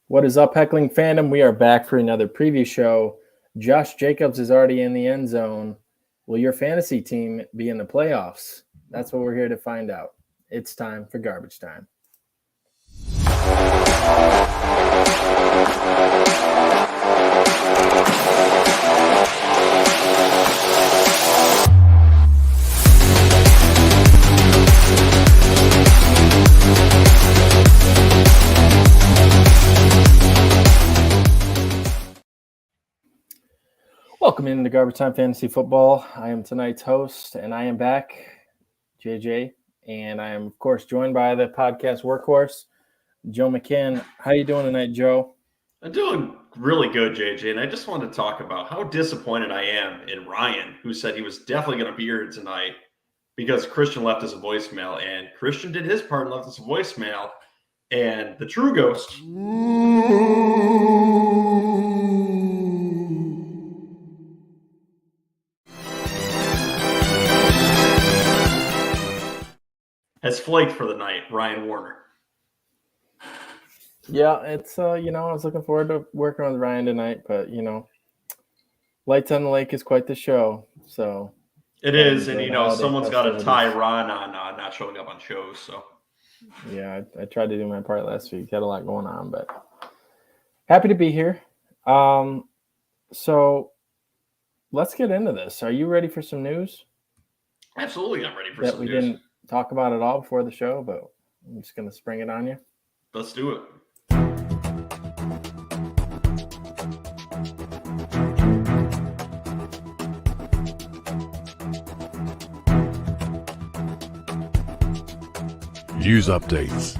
What is up, Heckling fandom? We are back for another preview show. Josh Jacobs is already in the end zone. Will your fantasy team be in the playoffs? That's what we're here to find out. It's time for garbage time. Welcome into Garbage Time Fantasy Football. I am tonight's host, and I am back, JJ, and I am, of course, joined by the podcast workhorse, Joe McKinn. How you doing tonight, Joe? I'm doing really good, JJ, and I just wanted to talk about how disappointed I am in Ryan, who said he was definitely going to be here tonight because Christian left us a voicemail, and Christian did his part and left us a voicemail, and the true ghost has flaked for the night, Ryan Warner. Yeah, it's, I was looking forward to working with Ryan tonight, but, Lights on the Lake is quite the show, so. It is, and, someone's got to tie Ron on not showing up on shows, so. Yeah, I tried to do my part last week. Had a lot going on, but happy to be here. So let's get into this. Are you ready for some news? Absolutely, I'm ready for some news. We didn't talk about it all before the show, but I'm just going to spring it on you. Let's do it. News updates.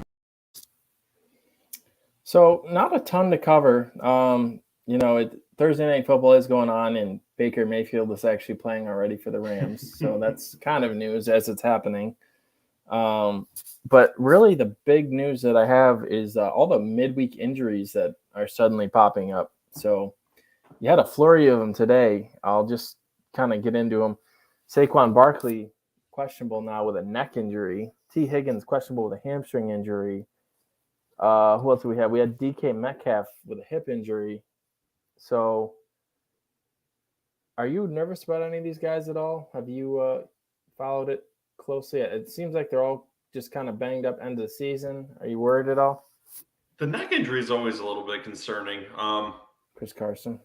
So not a ton to cover. Thursday Night Football is going on, and Baker Mayfield is actually playing already for the Rams. So that's kind of news as it's happening. But really the big news that I have is all the midweek injuries that are suddenly popping up. So you had a flurry of them today. I'll just kind of get into them. Saquon Barkley, questionable now with a neck injury. T. Higgins, questionable with a hamstring injury. Who else do we have? We had DK Metcalf with a hip injury. So are you nervous about any of these guys at all? Have you followed it closely? It seems like they're all just kind of banged up end of the season. Are you worried at all? The neck injury is always a little bit concerning. Chris Carson.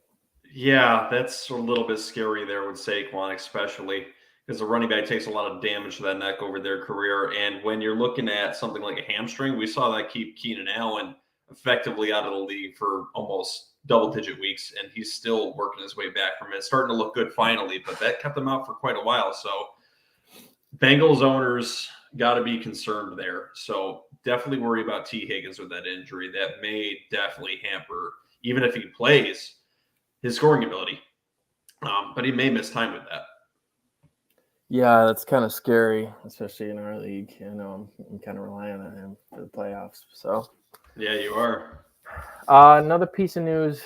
Yeah, that's a little bit scary there with Saquon, especially because the running back takes a lot of damage to that neck over their career. And when you're looking at something like a hamstring, we saw that keep Keenan Allen effectively out of the league for almost double-digit weeks, and he's still working his way back from it. It's starting to look good finally, but that kept him out for quite a while. So Bengals owners got to be concerned there. So definitely worry about T. Higgins with that injury. That may definitely hamper, even if he plays, his scoring ability. But he may miss time with that. Yeah, that's kind of scary, especially in our league. I'm kind of relying on him for the playoffs. So yeah, you are. Another piece of news,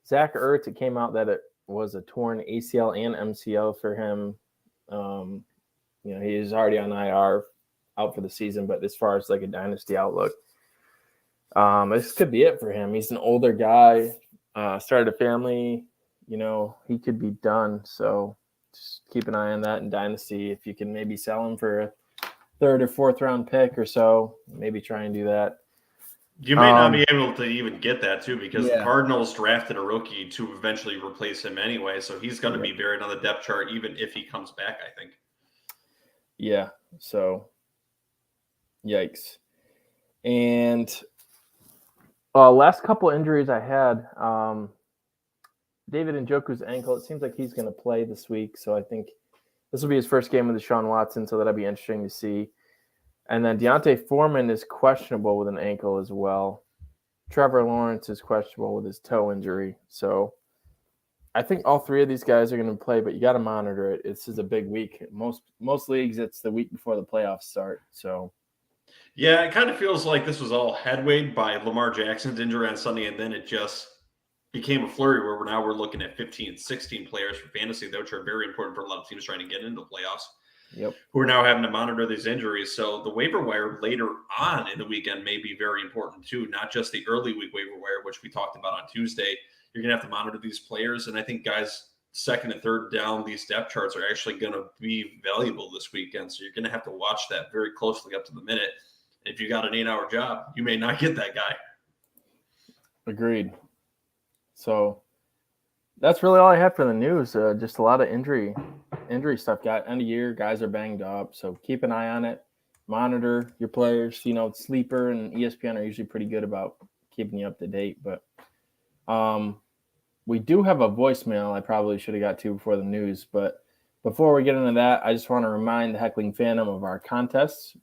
Zach Ertz, it came out that it was a torn ACL and MCL for him. He's already on IR, out for the season, but as far as like a dynasty outlook, this could be it for him. He's an older guy, started a family, he could be done. So just keep an eye on that in dynasty. If you can maybe sell him for a third or fourth round pick or so, maybe try and do that. You may not be able to even get that too, because the Cardinals drafted a rookie to eventually replace him anyway. So he's going to be buried on the depth chart, even if he comes back, I think. Yeah. So yikes. And last couple injuries I had, David Njoku's ankle, it seems like he's going to play this week. So I think this will be his first game with Deshaun Watson. So that'll be interesting to see. And then Deontay Foreman is questionable with an ankle as well. Trevor Lawrence is questionable with his toe injury. So I think all three of these guys are going to play, but you got to monitor it. This is a big week. Most leagues, it's the week before the playoffs start. So yeah, it kind of feels like this was all headwayed by Lamar Jackson's injury on Sunday, and then it just became a flurry where we're looking at 15, 16 players for fantasy, which are very important for a lot of teams trying to get into the playoffs. who are now having to monitor these injuries. So the waiver wire later on in the weekend may be very important too, not just the early week waiver wire, which we talked about on Tuesday. You're going to have to monitor these players. And I think guys second and third down, these depth charts are actually going to be valuable this weekend. So you're going to have to watch that very closely up to the minute. If you got an 8-hour job, you may not get that guy. Agreed. So that's really all I have for the news. Just a lot of injury stuff. Got end of year, guys are banged up, so keep an eye on it. Monitor your players. Sleeper and ESPN are usually pretty good about keeping you up to date. But we do have a voicemail I probably should have got to before the news. But before we get into that, I just want to remind the Heckling Phantom of our contests.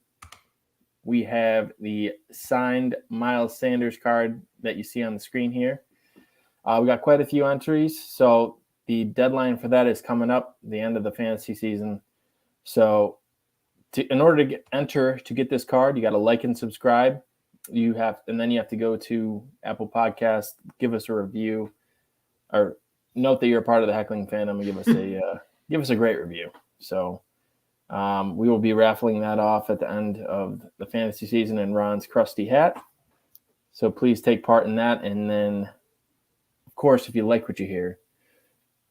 We have the signed Miles Sanders card that you see on the screen here. We got quite a few entries, so the deadline for that is coming up, the end of the fantasy season. So in order to enter to get this card, you got to like and subscribe. And then you have to go to Apple Podcasts, give us a review, or note that you're a part of the Heckling Phantom and give us a great review. So we will be raffling that off at the end of the fantasy season in Ron's crusty hat. So please take part in that, and then. Of course, if you like what you hear,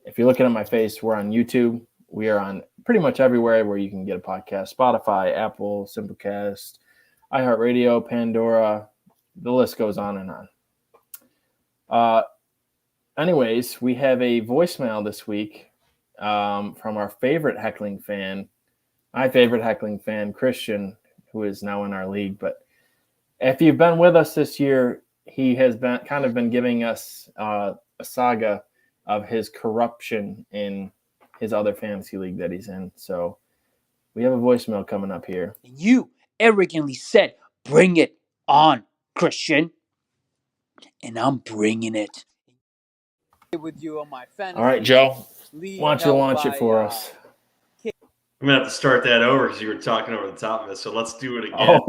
if you're looking at my face, we're on YouTube. We are on pretty much everywhere where you can get a podcast: Spotify, Apple, Simplecast, Iheartradio, Pandora. The list goes on and on. Anyways, we have a voicemail this week from our favorite heckling fan, my favorite heckling fan, Christian, who is now in our league. But if you've been with us this year, he has been giving us a saga of his corruption in his other fantasy league that he's in. So we have a voicemail coming up here. You arrogantly said, "Bring it on, Christian," and I'm bringing it. With you on my fantasy. All right, Joe, why don't you launch it for us? I'm gonna have to start that over because you were talking over the top of it. So let's do it again.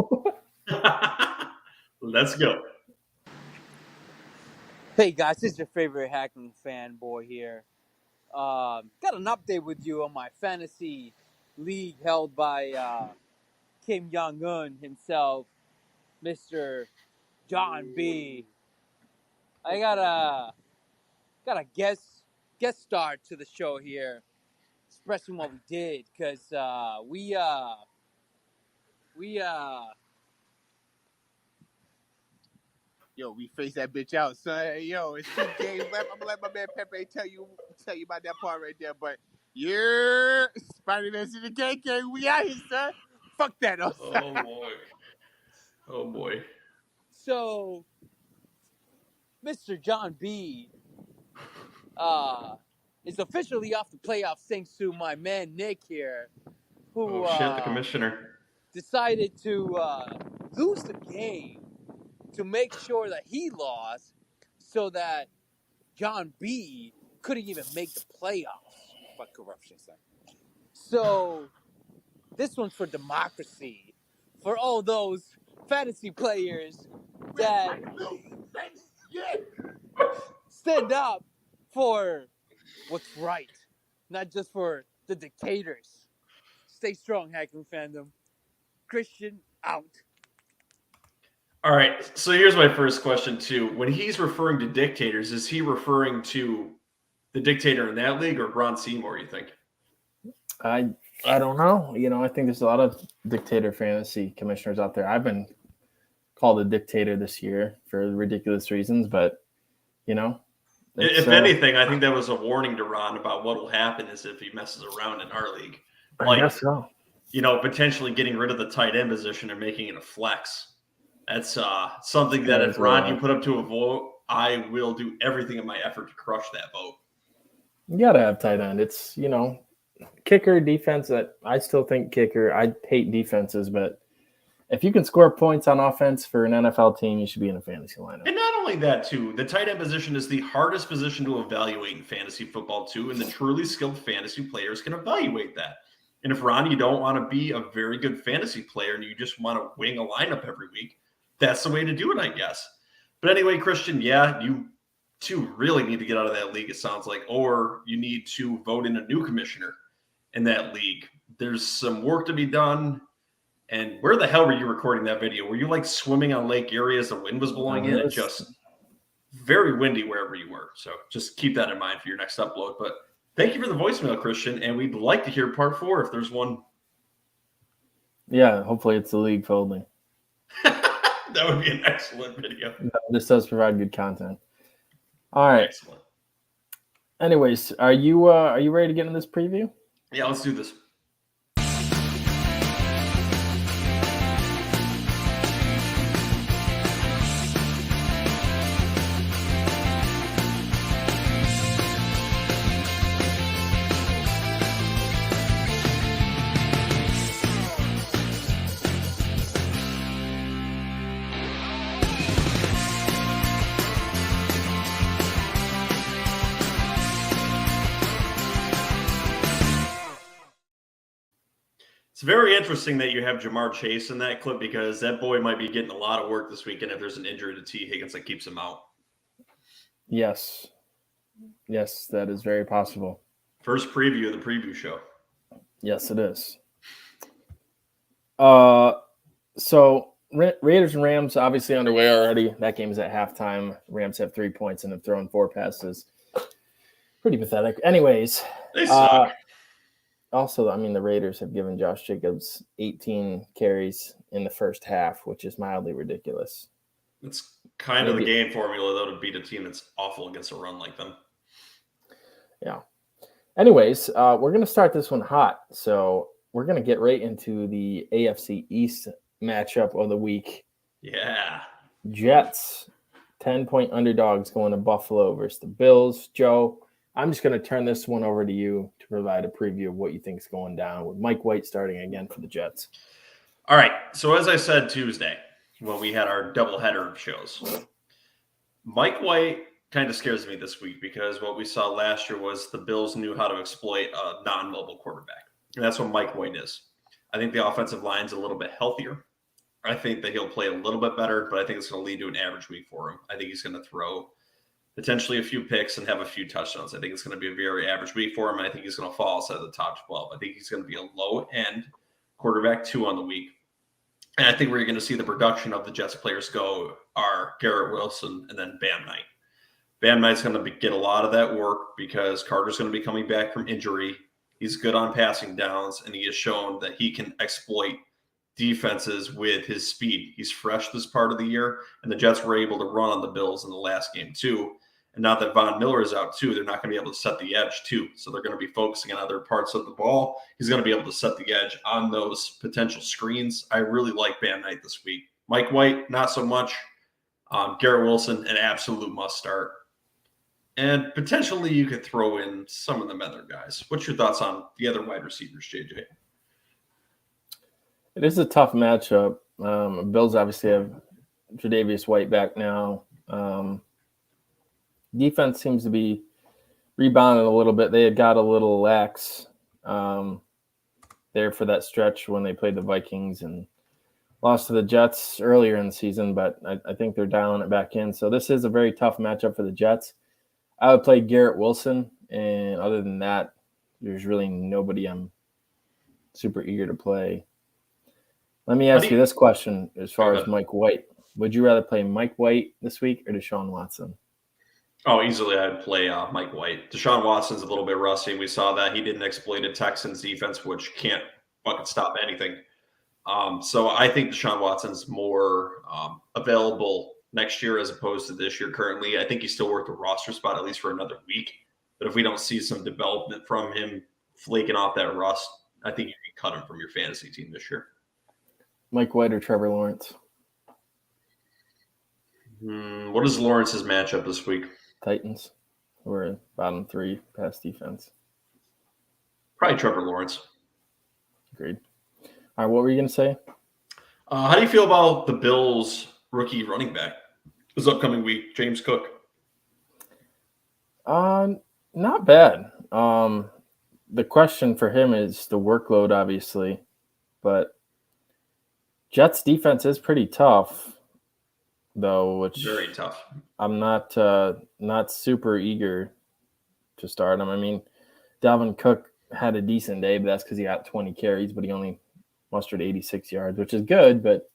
Let's go. Hey guys, this is your favorite hacking fanboy here. Got an update with you on my fantasy league held by Kim Jong-un himself, Mr. John B. I got a guest star to the show here, expressing what we did, because we face that bitch out, son. Yo, it's 2 games left. I'm gonna let my man Pepe tell you about that part right there. But yeah, Spider-Man in the KK, we out here, son. Fuck that, son. Oh boy. So, Mr. John B. Is officially off the playoffs thanks to my man Nick here, who the commissioner decided to lose the game to make sure that he lost, so that John B. couldn't even make the playoffs. Fuck corruption, son. So this one's for democracy, for all those fantasy players that stand up for what's right, not just for the dictators. Stay strong, Hacking Fandom. Christian out. All right, so here's my first question too. When he's referring to dictators, is he referring to the dictator in that league or Ron Seymour, you think? I don't know. I think there's a lot of dictator fantasy commissioners out there. I've been called a dictator this year for ridiculous reasons, but if anything, I think that was a warning to Ron about what will happen is if he messes around in our league. I guess so. Potentially getting rid of the tight end position and making it a flex. That's something that if Ron, you put up to a vote, I will do everything in my effort to crush that vote. You got to have tight end. It's, kicker, defense. I still think kicker. I hate defenses, but if you can score points on offense for an NFL team, you should be in a fantasy lineup. And not only that, too, the tight end position is the hardest position to evaluate in fantasy football, too, and the truly skilled fantasy players can evaluate that. And if, Ron, you don't want to be a very good fantasy player and you just want to wing a lineup every week, that's the way to do it, I guess. But anyway, Christian, yeah, you two really need to get out of that league, it sounds like, or you need to vote in a new commissioner in that league. there's some work to be done. And where the hell were you recording that video? Were you like swimming on Lake Erie as the wind was blowing in? It just very windy wherever you were. So just keep that in mind for your next upload. But thank you for the voicemail, Christian. And we'd like to hear part 4 if there's one. Yeah, hopefully it's the league folding. That would be an excellent video. This does provide good content. All right. Excellent. Anyways, are you ready to get into this preview? Yeah, let's do this. It's very interesting that you have Jamar Chase in that clip because that boy might be getting a lot of work this weekend if there's an injury to T. Higgins that keeps him out. Yes. Yes, that is very possible. First preview of the preview show. Yes, it is. So Raiders and Rams obviously underway already. That game is at halftime. Rams have 3 points and have thrown 4 passes. Pretty pathetic. Anyways. They suck. Also, I mean, the Raiders have given Josh Jacobs 18 carries in the first half, which is mildly ridiculous. It's kind of the game formula, though, to beat a team that's awful against a run like them. Yeah. Anyways, we're going to start this one hot. So we're going to get right into the AFC East matchup of the week. Yeah. Jets, 10-point underdogs going to Buffalo versus the Bills. Joe, I'm just going to turn this one over to you to provide a preview of what you think is going down with Mike White starting again for the Jets. All right. So as I said Tuesday when we had our doubleheader of shows, Mike White kind of scares me this week because what we saw last year was the Bills knew how to exploit a non-mobile quarterback. And that's what Mike White is. I think the offensive line's a little bit healthier. I think that he'll play a little bit better, but I think it's going to lead to an average week for him. I think he's going to throw potentially a few picks and have a few touchdowns. I think it's going to be a very average week for him. I think he's going to fall outside of the top 12. I think he's going to be a low-end quarterback 2 on the week. And I think where you're going to see the production of the Jets players go are Garrett Wilson and then Bam Knight. Bam Knight's going to get a lot of that work because Carter's going to be coming back from injury. He's good on passing downs, and he has shown that he can exploit defenses with his speed. He's fresh this part of the year, and the Jets were able to run on the Bills in the last game too. And now that Von Miller is out too, they're not going to be able to set the edge too. So they're going to be focusing on other parts of the ball. He's going to be able to set the edge on those potential screens. I really like Bam Knight this week. Mike White, not so much. Garrett Wilson, an absolute must start. And potentially you could throw in some of the other guys. What's your thoughts on the other wide receivers, JJ? It is a tough matchup. Bills obviously have Tre'Davious White back now. Defense seems to be rebounding a little bit. They had got a little lax there for that stretch when they played the Vikings and lost to the Jets earlier in the season, but I think they're dialing it back in. So this is a very tough matchup for the Jets. I would play Garrett Wilson, and other than that, there's really nobody I'm super eager to play. Let me ask you this question as far as Mike White. Would you rather play Mike White this week or Deshaun Watson? Oh, easily I'd play Mike White. Deshaun Watson's a little bit rusty. We saw that. He didn't exploit a Texans defense, which can't fucking stop anything. So I think Deshaun Watson's more available next year as opposed to this year currently. I think he's still worth a roster spot, at least for another week. But if we don't see some development from him flaking off that rust, I think you can cut him from your fantasy team this year. Mike White or Trevor Lawrence? What is Lawrence's matchup this week? Titans, who are bottom 3 pass defense. Probably Trevor Lawrence. Agreed. All right, what were you going to say? How do you feel about the Bills' rookie running back this upcoming week, James Cook? Not bad. The question for him is the workload, obviously, but Jets defense is pretty tough, though, which very tough. I'm not super eager to start him. I mean, Dalvin Cook had a decent day, but that's because he got 20 carries, but he only mustered 86 yards, which is good, but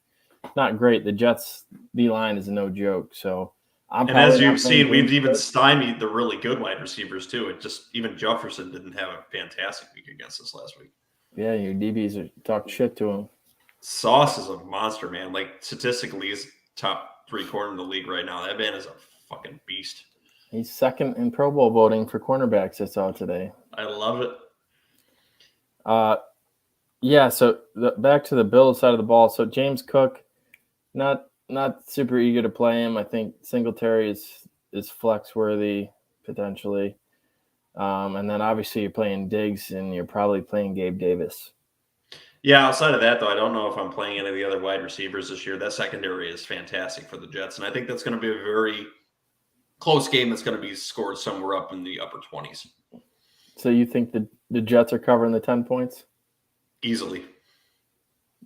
not great. The Jets D-line is no joke, so and as you've seen, we've even stymied the really good wide receivers too. It just even Jefferson didn't have a fantastic week against us last week. Yeah, your DBs are talking shit to him. Sauce is a monster, man. Like statistically, he's top 3 corner in the league right now. That man is a fucking beast. He's second in Pro Bowl voting for cornerbacks I saw today. I love it. Yeah, so back to the Bills side of the ball. So James Cook, not super eager to play him. I think Singletary is flex worthy potentially. And then obviously you're playing Diggs and you're probably playing Gabe Davis. Yeah, outside of that, though, I don't know if I'm playing any of the other wide receivers this year. That secondary is fantastic for the Jets, and I think that's going to be a very close game that's going to be scored somewhere up in the upper 20s. So you think the Jets are covering the 10 points? Easily.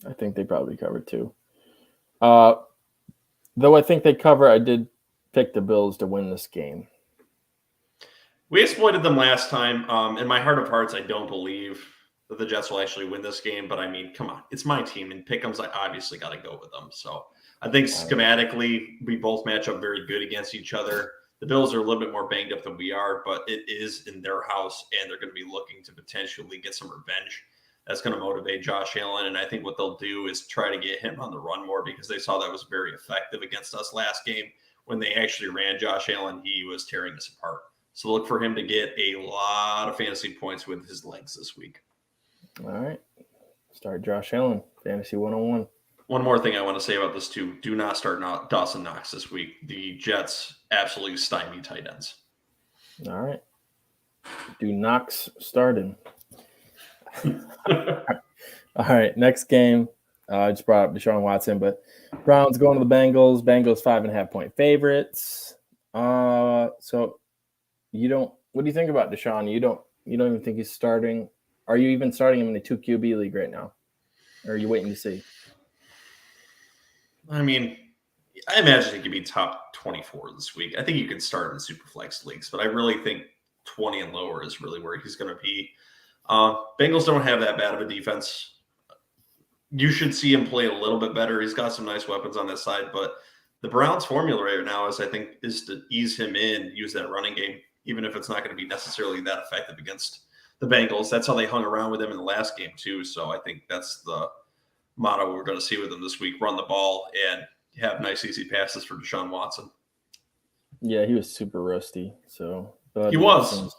I think they probably covered too. Though I think they cover, I did pick the Bills to win this game. We exploited them last time. In my heart of hearts, I don't believe that the Jets will actually win this game. But, I mean, come on. It's my team. And Pick'ems, I obviously got to go with them. So I think schematically, we both match up very good against each other. The Bills are a little bit more banged up than we are, but it is in their house, and they're going to be looking to potentially get some revenge. That's going to motivate Josh Allen, and I think what they'll do is try to get him on the run more because they saw that was very effective against us last game. When they actually ran Josh Allen, he was tearing us apart. So look for him to get a lot of fantasy points with his legs this week. All right. Start Josh Allen, Fantasy 101. One more thing I want to say about this, too. Do not start Dawson Knox this week. The Jets absolutely stymie tight ends. All right. Do Knox start him. All right. Next game. I just brought up Deshaun Watson, but Browns going to the Bengals. Bengals 5.5-point favorites. So you don't. What do you think about Deshaun? You don't even think he's starting. Are you even starting him in the 2 QB league right now? Or are you waiting to see? I mean, I imagine he could be top 24 this week. I think you can start in super flex leagues, but I really think 20 and lower is really where he's going to be. Bengals don't have that bad of a defense. You should see him play a little bit better. He's got some nice weapons on this side, but the Browns' formula right now is to ease him in, use that running game, even if it's not going to be necessarily that effective against the Bengals. That's how they hung around with him in the last game too. So I think that's the motto we're going to see with him this week: run the ball and have nice, easy passes for Deshaun Watson. Yeah, he was super rusty. So he was.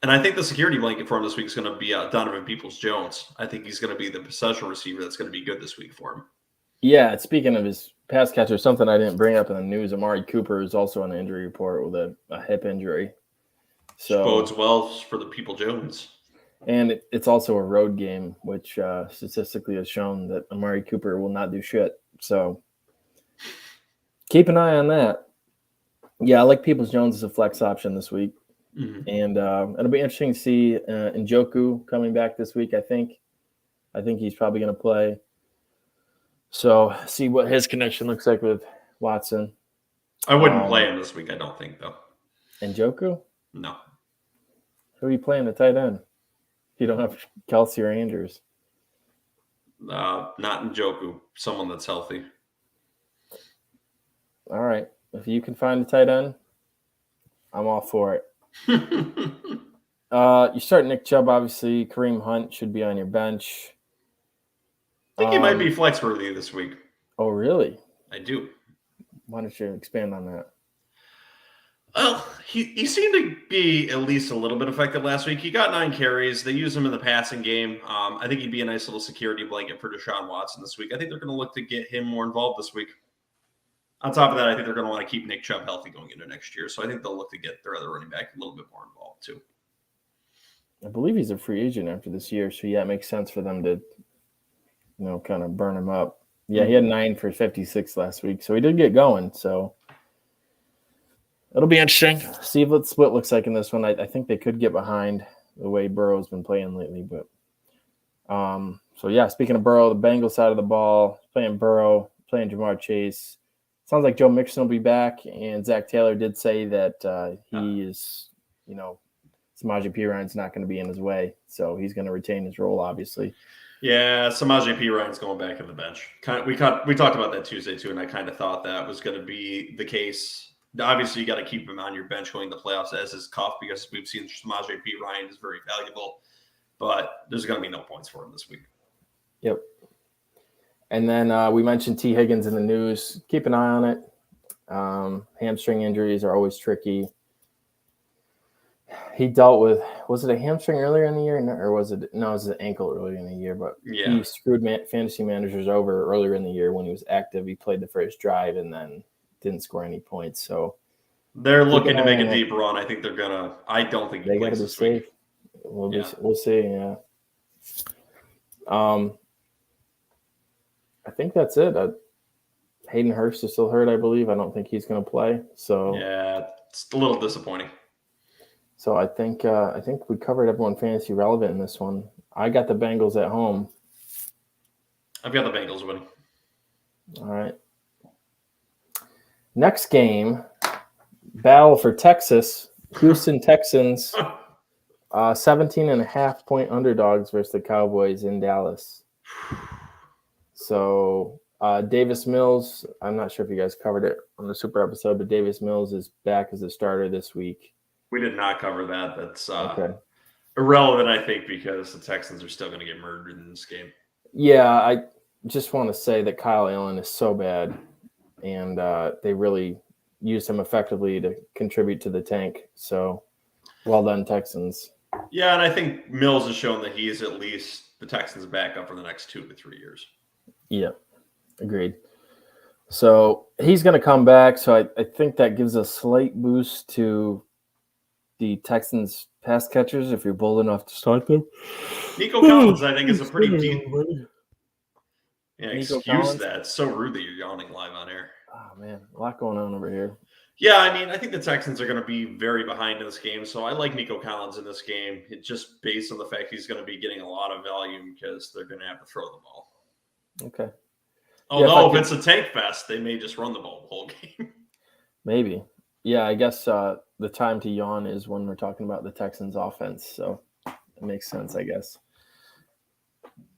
And I think the security blanket for him this week is going to be Donovan Peoples-Jones. I think he's going to be the possession receiver that's going to be good this week for him. Yeah, speaking of his pass catcher, something I didn't bring up in the news, Amari Cooper is also on the injury report with a hip injury. So bodes well for the People-Jones. And it's also a road game, which statistically has shown that Amari Cooper will not do shit. So keep an eye on that. Yeah, I like Peoples-Jones as a flex option this week. Mm-hmm. And it'll be interesting to see Njoku coming back this week, I think. I think he's probably going to play. So see what his connection looks like with Watson. I wouldn't play him this week, I don't think, though. Njoku? No. Who are you playing at tight end? You don't have Kelsey or Andrews. Not Njoku. Someone that's healthy. All right. If you can find a tight end, I'm all for it. You start Nick Chubb, obviously. Kareem Hunt should be on your bench. I think he might be flex worthy this week. Oh, really? I do. Why don't you expand on that? Well, he seemed to be at least a little bit effective last week. He got 9 carries. They used him in the passing game. I think he'd be a nice little security blanket for Deshaun Watson this week. I think they're going to look to get him more involved this week. On top of that, I think they're going to want to keep Nick Chubb healthy going into next year. So I think they'll look to get their other running back a little bit more involved too. I believe he's a free agent after this year. So, yeah, it makes sense for them to, kind of burn him up. Yeah, he had 9 for 56 last week. So he did get going. So it'll be interesting. See what the split looks like in this one. I think they could get behind the way Burrow's been playing lately. But so, yeah, speaking of Burrow, the Bengals side of the ball, playing Burrow, playing Jamar Chase. Sounds like Joe Mixon will be back. And Zach Taylor did say that he is, Samaje Perine's not going to be in his way, so he's going to retain his role, obviously. Yeah, Samaje Perine's going back in the bench. We talked about that Tuesday too, and I kind of thought that was going to be the case. Obviously, you got to keep him on your bench going to the playoffs as is Cuff, because we've seen Samaje Perine is very valuable, but there's going to be no points for him this week. Yep. And then we mentioned T. Higgins in the news. Keep an eye on it. Hamstring injuries are always tricky. He dealt with, was it a hamstring earlier in the year? Or was it an ankle earlier in the year, but he screwed fantasy managers over earlier in the year when he was active. He played the first drive and then didn't score any points. So they're looking to make a deep run. I think I don't think they got to be safe. We'll see. Yeah. I think that's it. Hayden Hurst is still hurt, I believe. I don't think he's going to play. So yeah, it's a little disappointing. So I think we covered everyone fantasy relevant in this one. I got the Bengals at home. I've got the Bengals winning. All right. Next game, battle for Texas. Houston Texans, 17.5-point underdogs versus the Cowboys in Dallas. So Davis Mills, I'm not sure if you guys covered it on the Super episode, but Davis Mills is back as a starter this week. We did not cover that. That's irrelevant, I think, because the Texans are still going to get murdered in this game. Yeah, I just want to say that Kyle Allen is so bad, and they really used him effectively to contribute to the tank. So, well done, Texans. Yeah, and I think Mills has shown that he is at least the Texans' backup for the next 2 to 3 years. Yeah, agreed. So he's going to come back. So I think that gives a slight boost to the Texans pass catchers if you're bold enough to start them. Nico Collins, I think, is a pretty deep. Yeah, Nico excuse Collins? that. It's so rude that you're yawning live on air. Oh, man. A lot going on over here. Yeah, I mean, I think the Texans are going to be very behind in this game. So I like Nico Collins in this game. It's just based on the fact he's going to be getting a lot of volume because they're going to have to throw the ball. Okay. Although if it's a tank fest, they may just run the ball the whole game. Maybe. Yeah, I guess the time to yawn is when we're talking about the Texans offense. So it makes sense, I guess.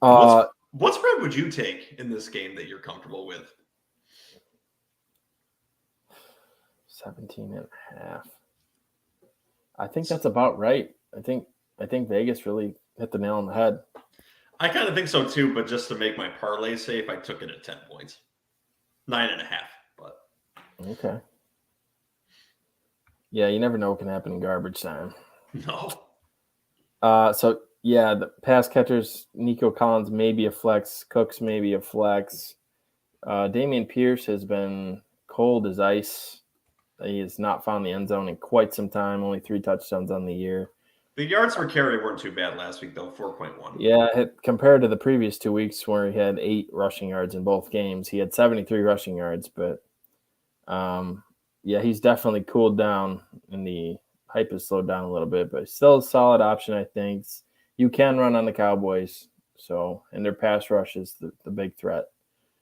What spread would you take in this game that you're comfortable with? 17.5. I think that's about right. I think Vegas really hit the nail on the head. I kind of think so too, but just to make my parlay safe, I took it at 10 points. 9.5, but okay. Yeah, you never know what can happen in garbage time. No. So yeah, the pass catchers, Nico Collins may be a flex, Cooks may be a flex. Damian Pierce has been cold as ice. He has not found the end zone in quite some time. Only 3 touchdowns on the year. The yards per carry weren't too bad last week, though, 4.1. Yeah, compared to the previous 2 weeks where he had 8 rushing yards in both games, he had 73 rushing yards. But, yeah, he's definitely cooled down, and the hype has slowed down a little bit. But still a solid option, I think. You can run on the Cowboys, and their pass rush is the big threat.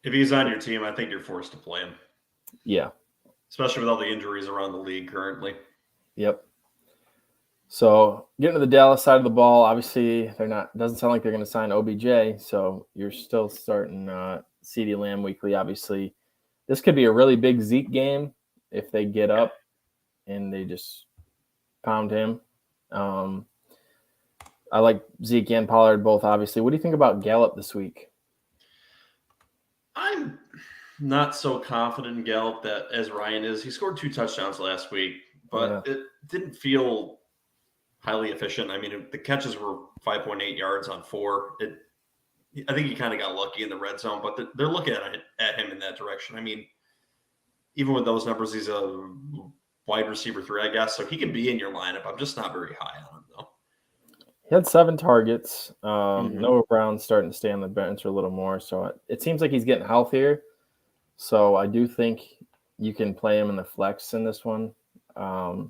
If he's on your team, I think you're forced to play him. Yeah. Especially with all the injuries around the league currently. Yep. So getting to the Dallas side of the ball, obviously doesn't sound like they're going to sign OBJ. So you're still starting CeeDee Lamb weekly. Obviously, this could be a really big Zeke game if they get up and they just pound him. I like Zeke and Pollard both, obviously. What do you think about Gallup this week? I'm not so confident in Gallup that as Ryan is. He scored 2 touchdowns last week, but it didn't feel highly efficient. I mean, the catches were 5.8 yards on 4. I think he kind of got lucky in the red zone, but they're looking at him in that direction. I mean, even with those numbers, he's a wide receiver 3, I guess, so he can be in your lineup. I'm just not very high on him, though. He had 7 targets. Noah Brown's starting to stay on the bench a little more, so it seems like he's getting healthier. So I do think you can play him in the flex in this one. I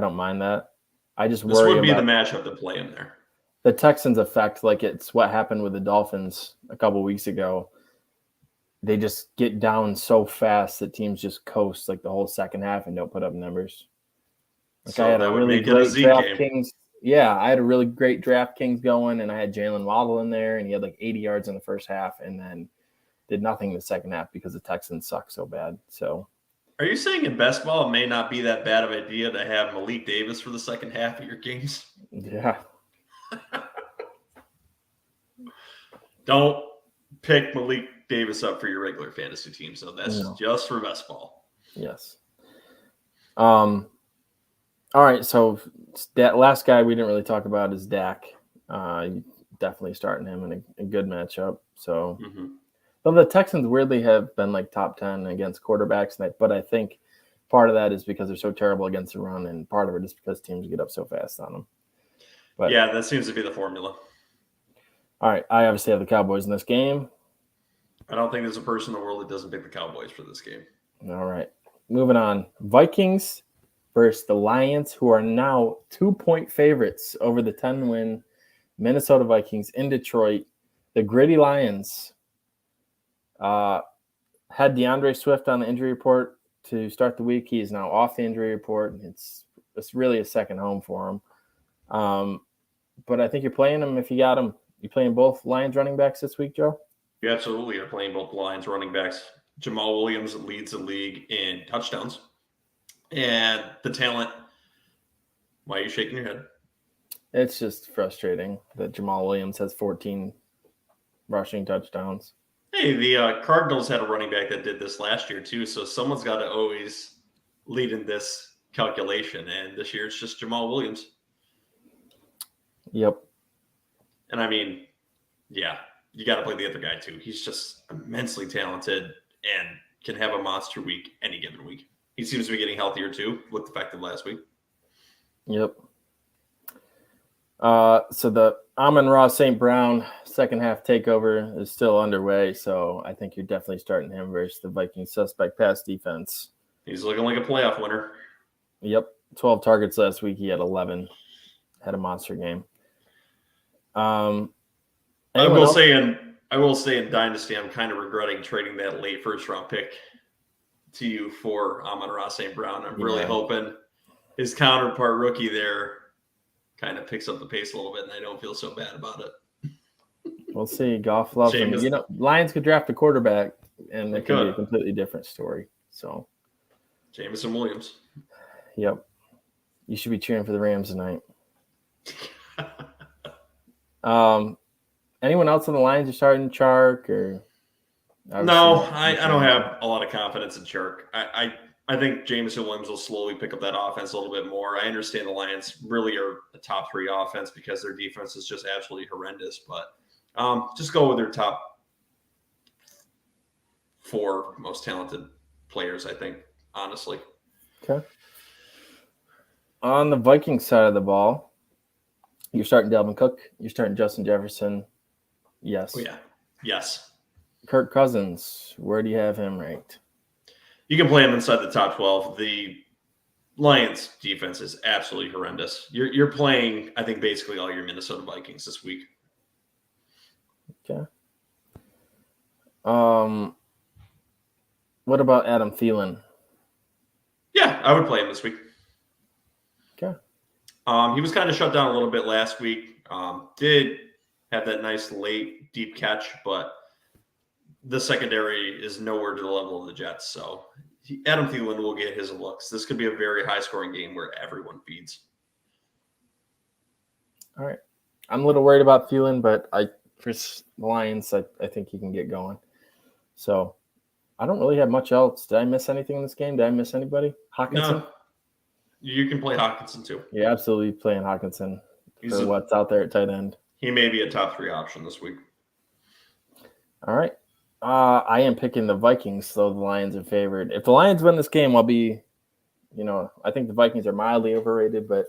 don't mind that. I just worry about this would be the matchup to play him there. The Texans effect, like it's what happened with the Dolphins a couple weeks ago. They just get down so fast that teams just coast like the whole second half and don't put up numbers. Like So I had that a would really make it a great Zeke game. DraftKings. Yeah, I had a really great DraftKings going, and I had Jaylen Waddle in there, and he had like 80 yards in the first half, and then did nothing in the second half because the Texans suck so bad. So, Are you saying in best ball it may not be that bad of an idea to have Malik Davis for the second half of your games? yeah. Don't pick Malik Davis up for your regular fantasy team. So that's just for best ball. Yes. All right. So that last guy we didn't really talk about is Dak. Definitely starting him in a good matchup. So, Though the Texans weirdly have been like top 10 against quarterbacks, but I think part of that is because they're so terrible against the run, and part of it is because teams get up so fast on them. But yeah, that seems to be the formula. All right. I obviously have the Cowboys in this game. I don't think there's a person in the world that doesn't pick the Cowboys for this game. All right. Moving on. Vikings versus the Lions, who are now 2-point favorites over the 10-win Minnesota Vikings in Detroit. The gritty Lions had DeAndre Swift on the injury report to start the week. He is now off the injury report. It's really a second home for him. But I think you're playing him if you got him. You playing both Lions running backs this week, Joe? You absolutely are playing both Lions running backs. Jamal Williams leads the league in touchdowns. And the talent, why are you shaking your head? It's just frustrating that Jamal Williams has 14 rushing touchdowns. Hey, the Cardinals had a running back that did this last year too, so someone's got to always lead in this calculation, and this year it's just Jamal Williams. Yep. And I mean, yeah, you got to play the other guy too. He's just immensely talented and can have a monster week any given week. He seems to be getting healthier too. Looked effective last week. Yep. So the Amon-Ra St. Brown second half takeover is still underway, so I think you're definitely starting him versus the Vikings suspect pass defense. He's looking like a playoff winner. Yep. 12 targets last week. He had 11. Had a monster game. I will say in Dynasty, I'm kind of regretting trading that late first round pick to you for Amon-Ra St. Brown. I'm really hoping his counterpart rookie there kind of picks up the pace a little bit, and I don't feel so bad about it. We'll see. Goff loves him. You know, Lions could draft a quarterback, and it could be a completely different story. So, Jameson Williams. Yep. You should be cheering for the Rams tonight. Anyone else on the Lions are starting Chark or? No, I don't have a lot of confidence in Chark. I think Jameson Williams will slowly pick up that offense a little bit more. I understand the Lions really are a top 3 offense because their defense is just absolutely horrendous. But just go with their top 4 most talented players, I think, honestly. Okay. On the Vikings side of the ball, you're starting Dalvin Cook. You're starting Justin Jefferson. Yes. Oh, yeah. Yes. Kirk Cousins, where do you have him ranked? You can play him inside the top 12. The Lions defense is absolutely horrendous. You're playing, I think, basically all your Minnesota Vikings this week. Okay. What about Adam Thielen? Yeah, I would play him this week. Okay. He was kind of shut down a little bit last week. Did have that nice late deep catch, but the secondary is nowhere to the level of the Jets. So Adam Thielen will get his looks. This could be a very high-scoring game where everyone feeds. All right. I'm a little worried about Thielen, but for the Lions, I think he can get going. So I don't really have much else. Did I miss anything in this game? Did I miss anybody? Hawkinson? No. You can play Hawkinson too. Yeah, absolutely playing Hawkinson for what's out there at tight end. He may be a top 3 option this week. All right. I am picking the Vikings, though the Lions are favored. If the Lions win this game, I'll be, I think the Vikings are mildly overrated, but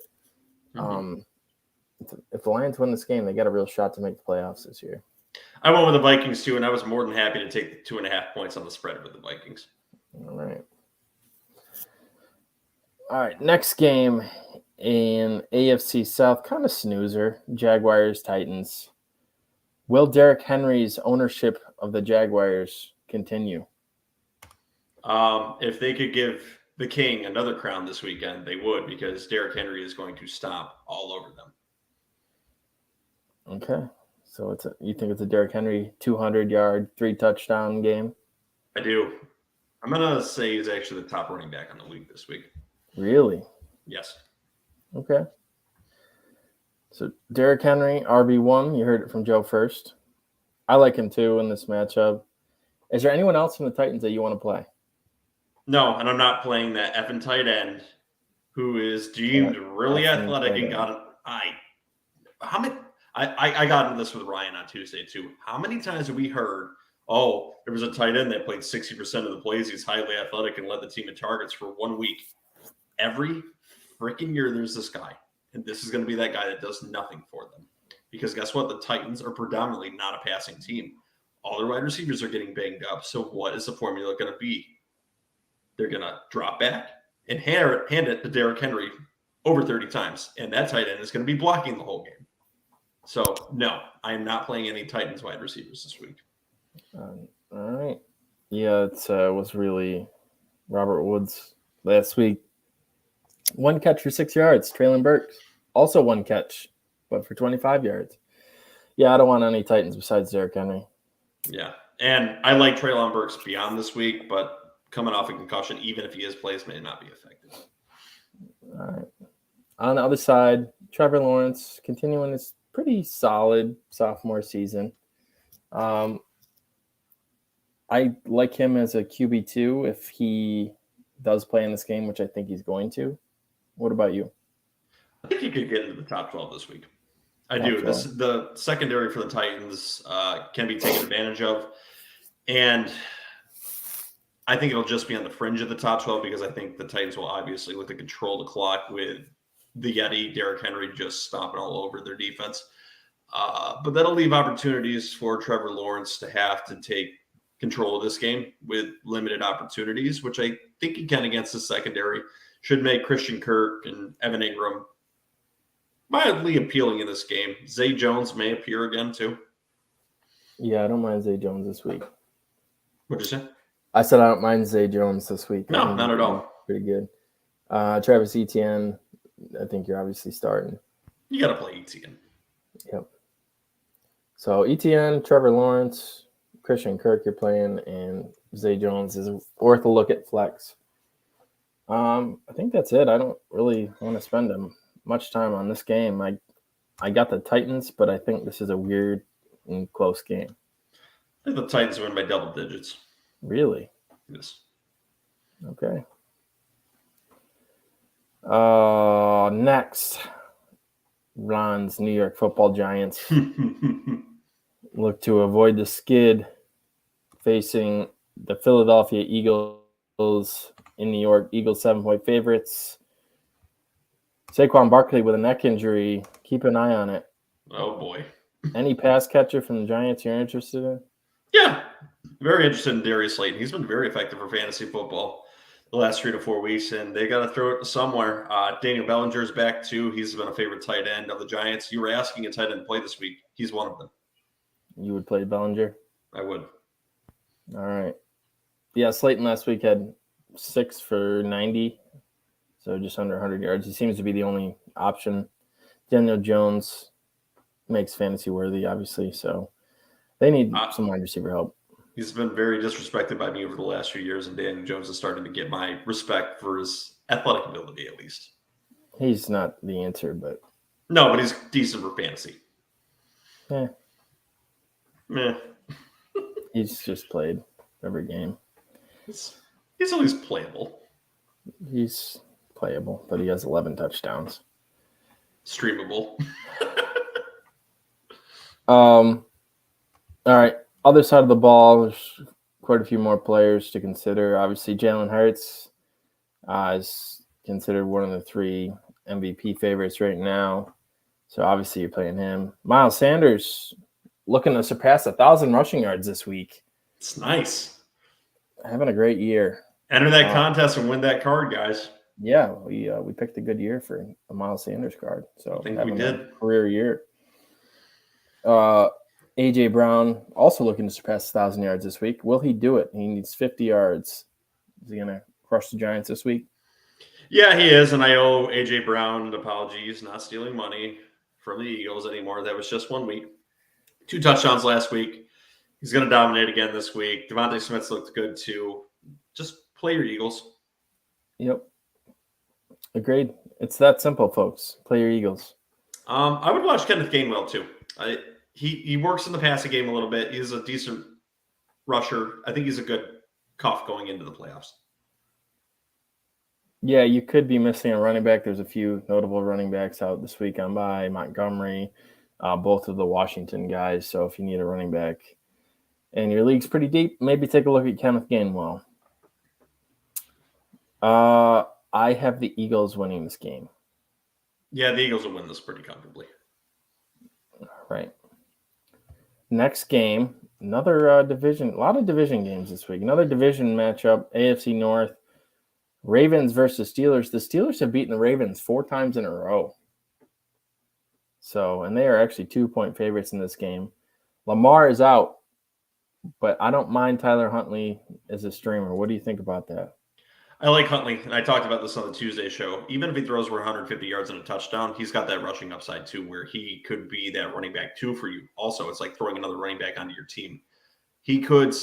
if the Lions win this game, they got a real shot to make the playoffs this year. I went with the Vikings too, and I was more than happy to take the 2.5 points on the spread with the Vikings. All right. Next game in AFC South, kind of snoozer, Jaguars, Titans. Will Derrick Henry's ownership of the Jaguars continue? If they could give the king another crown this weekend, they would, because Derrick Henry is going to stomp all over them. Okay. So you think it's a Derrick Henry 200-yard, 3-touchdown game? I do. I'm going to say he's actually the top running back on the league this week. Really? Yes. Okay. So Derrick Henry, RB1. You heard it from Joe first. I like him too in this matchup. Is there anyone else from the Titans that you want to play? No, and I'm not playing that effing tight end who is deemed really athletic and got it. I got into this with Ryan on Tuesday too. How many times have we heard, oh, there was a tight end that played 60% of the plays. He's highly athletic and led the team in targets for 1 week. Every freaking year there's this guy. And this is going to be that guy that does nothing for them. Because guess what? The Titans are predominantly not a passing team. All their wide receivers are getting banged up. So what is the formula going to be? They're going to drop back and hand it to Derrick Henry over 30 times. And that tight end is going to be blocking the whole game. So, no, I am not playing any Titans wide receivers this week. All right. Yeah, it was really Robert Woods last week. 1 catch for 6 yards. Traylon Burks, also 1 catch, but for 25 yards. Yeah, I don't want any Titans besides Derrick Henry. Yeah, and I like Traylon Burks beyond this week, but coming off a concussion, even if he is plays, may not be effective. All right. On the other side, Trevor Lawrence continuing his pretty solid sophomore season. I like him as a QB2 if he does play in this game, which I think he's going to. What about you? I think he could get into the top 12 this week. I do. The secondary for the Titans can be taken advantage of. And I think it'll just be on the fringe of the top 12 because I think the Titans will obviously look to control the clock with the Yeti, Derrick Henry, just stomping all over their defense. But that'll leave opportunities for Trevor Lawrence to have to take control of this game with limited opportunities, which I think he can against the secondary. Should make Christian Kirk and Evan Ingram mildly appealing in this game. Zay Jones may appear again, too. Yeah, I don't mind Zay Jones this week. What'd you say? I said I don't mind Zay Jones this week. No, not at all. Pretty good. Travis Etienne, I think you're obviously starting. You got to play Etienne. Yep. So Etienne, Trevor Lawrence, Christian Kirk you're playing, and Zay Jones is worth a look at flex. I think that's it. I don't really want to spend much time on this game. I got the Titans, but I think this is a weird and close game. I think the Titans win by double digits. Really? Yes. Okay. Next, Ron's New York Football Giants look to avoid the skid facing the Philadelphia Eagles in New York. Eagles 7-point favorites. Saquon Barkley with a neck injury. Keep an eye on it. Oh, boy. Any pass catcher from the Giants you're interested in? Yeah. Very interested in Darius Slayton. He's been very effective for fantasy football the last 3 to 4 weeks, and they got to throw it somewhere. Daniel Bellinger's back, too. He's been a favorite tight end of the Giants. You were asking a tight end to play this week. He's one of them. You would play Bellinger? I would. All right. Yeah, Slayton last week had 6 for 90, so just under 100 yards. He seems to be the only option. Daniel Jones makes fantasy worthy, obviously, so they need some wide receiver help. He's been very disrespected by me over the last few years, and Daniel Jones is starting to get my respect for his athletic ability, at least. He's not the answer, but... No, but he's decent for fantasy. Yeah. Meh. He's just played every game. He's at least playable. He's playable, but he has 11 touchdowns. Streamable. All right. Other side of the ball, there's quite a few more players to consider. Obviously, Jaylen Hurts is considered one of the 3 MVP favorites right now. So, obviously, you're playing him. Miles Sanders looking to surpass 1,000 rushing yards this week. It's nice. Having a great year. Enter that contest and win that card, guys. Yeah, we picked a good year for a Miles Sanders card. So I think we did. Career year. A.J. Brown also looking to surpass 1,000 yards this week. Will he do it? He needs 50 yards. Is he going to crush the Giants this week? Yeah, he is, and I owe A.J. Brown an apology. He's not stealing money from the Eagles anymore. That was just 1 week. 2 touchdowns last week. He's going to dominate again this week. Devontae Smith's looked good too. Just play your Eagles. Yep. Agreed. It's that simple, folks. Play your Eagles. I would watch Kenneth Gainwell too. He works in the passing game a little bit. He's a decent rusher. I think he's a good cuff going into the playoffs. Yeah, you could be missing a running back. There's a few notable running backs out this week on bye. Montgomery, both of the Washington guys. So if you need a running back and your league's pretty deep, maybe take a look at Kenneth Gainwell. I have the Eagles winning this game. Yeah, the Eagles will win this pretty comfortably. Right. Next game, another division, a lot of division games this week. Another division matchup, AFC North. Ravens versus Steelers. The Steelers have beaten the Ravens 4 times in a row. So, and they are actually 2-point favorites in this game. Lamar is out, but I don't mind Tyler Huntley as a streamer. What do you think about that? I like Huntley, and I talked about this on the Tuesday show. Even if he throws for 150 yards and a touchdown, he's got that rushing upside too, where he could be that running back too for you. Also, it's like throwing another running back onto your team. He could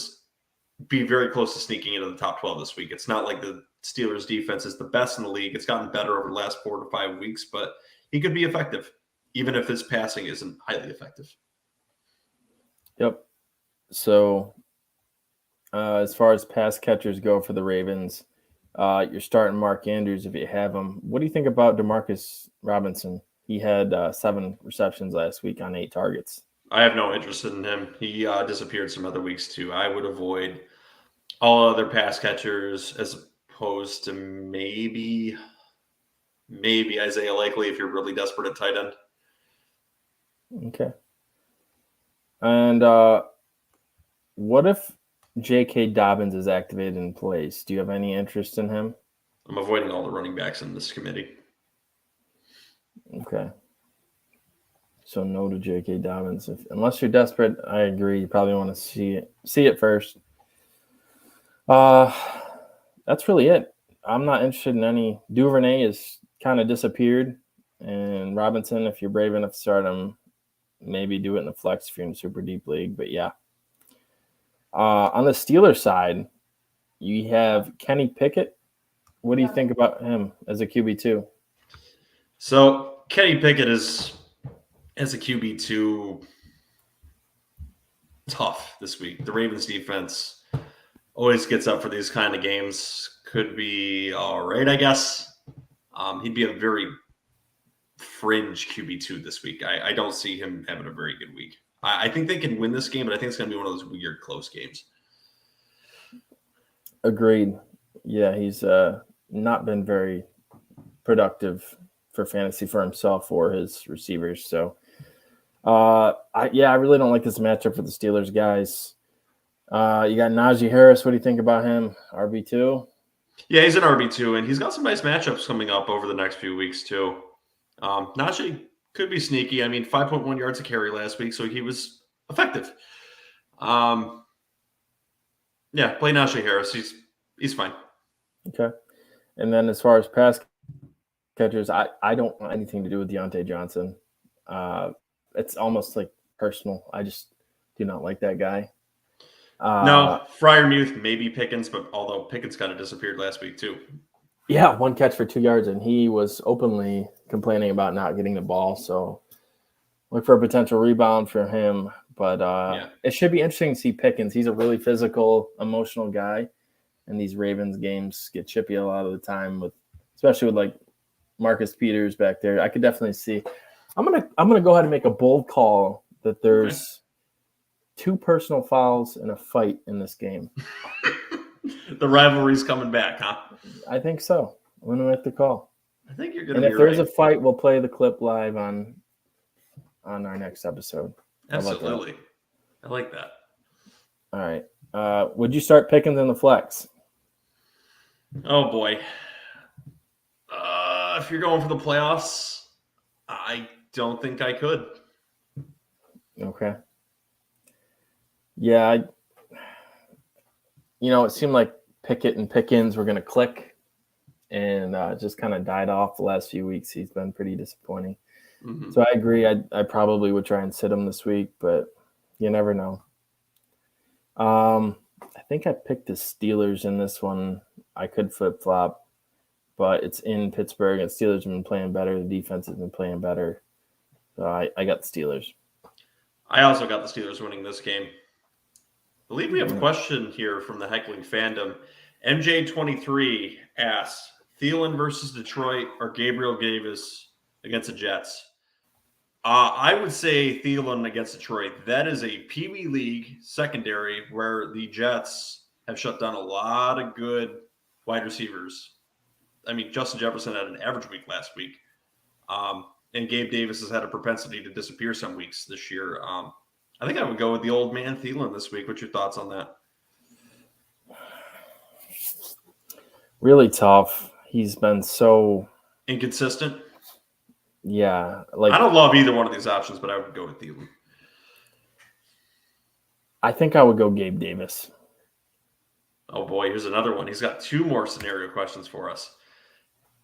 be very close to sneaking into the top 12 this week. It's not like the Steelers defense is the best in the league. It's gotten better over the last 4 to 5 weeks, but he could be effective, even if his passing isn't highly effective. Yep. So as far as pass catchers go for the Ravens, you're starting Mark Andrews if you have him. What do you think about Demarcus Robinson? He had 7 receptions last week on 8 targets. I have no interest in him. He disappeared some other weeks too. I would avoid all other pass catchers as opposed to maybe Isaiah Likely if you're really desperate at tight end. Okay. And what if J.K. Dobbins is activated in place? Do you have any interest in him? I'm avoiding all the running backs in this committee. Okay. So no to J.K. Dobbins. Unless you're desperate, I agree. You probably want to see it first. That's really it. I'm not interested in any. Duvernay is kind of disappeared. And Robinson, if you're brave enough to start him, maybe do it in the flex if you're in a super deep league. But yeah. On the Steelers side, you have Kenny Pickett. What do you think about him as a QB2? So Kenny Pickett is, as a QB2, tough this week. The Ravens defense always gets up for these kind of games. Could be all right, I guess. He'd be a very fringe QB2 this week. I don't see him having a very good week. I think they can win this game, but I think it's going to be one of those weird close games. Agreed. Yeah, he's not been very productive for fantasy for himself or his receivers. So, I really don't like this matchup for the Steelers guys. You got Najee Harris. What do you think about him? RB2? Yeah, he's an RB2, and he's got some nice matchups coming up over the next few weeks too. Najee could be sneaky. I mean, 5.1 yards a carry last week, so he was effective. Play Najee Harris. He's fine. Okay. And then as far as pass catchers, I don't want anything to do with Deontay Johnson. It's almost like personal. I just do not like that guy. No, Freiermuth, maybe Pickens, but although Pickens kind of disappeared last week too. Yeah, 1 catch for 2 yards, and he was openly complaining about not getting the ball. So look for a potential rebound for him. But It should be interesting to see Pickens. He's a really physical, emotional guy, and these Ravens games get chippy a lot of the time, especially with like Marcus Peters back there. I could definitely see. I'm gonna go ahead and make a bold call that there's 2 personal fouls in a fight in this game. The rivalry's coming back, huh? I think so. I'm gonna make the call. I think you're gonna be right. And if there's a fight, we'll play the clip live on our next episode. Absolutely. I like that. All right. Would you start Pickens in the flex? Oh boy. If you're going for the playoffs, I don't think I could. Okay. Yeah, it seemed like Pickett and Pickens were going to click, and just kind of died off the last few weeks. He's been pretty disappointing. Mm-hmm. So I agree. I probably would try and sit him this week, but you never know. I think I picked the Steelers in this one. I could flip-flop, but it's in Pittsburgh, and Steelers have been playing better. The defense has been playing better. So I got the Steelers. I also got the Steelers winning this game. I believe we have a question here from the heckling fandom. MJ23 asks, Thielen versus Detroit or Gabriel Davis against the Jets? I would say Thielen against Detroit. That is a Pee Wee League secondary where the Jets have shut down a lot of good wide receivers. I mean, Justin Jefferson had an average week last week. And Gabe Davis has had a propensity to disappear some weeks this year. I think I would go with the old man Thielen this week. What's your thoughts on that? Really tough. He's been so inconsistent. Yeah, I don't love either one of these options, but I would go with Thielen. I think I would go Gabe Davis. Oh boy, here's another one. He's got two more scenario questions for us.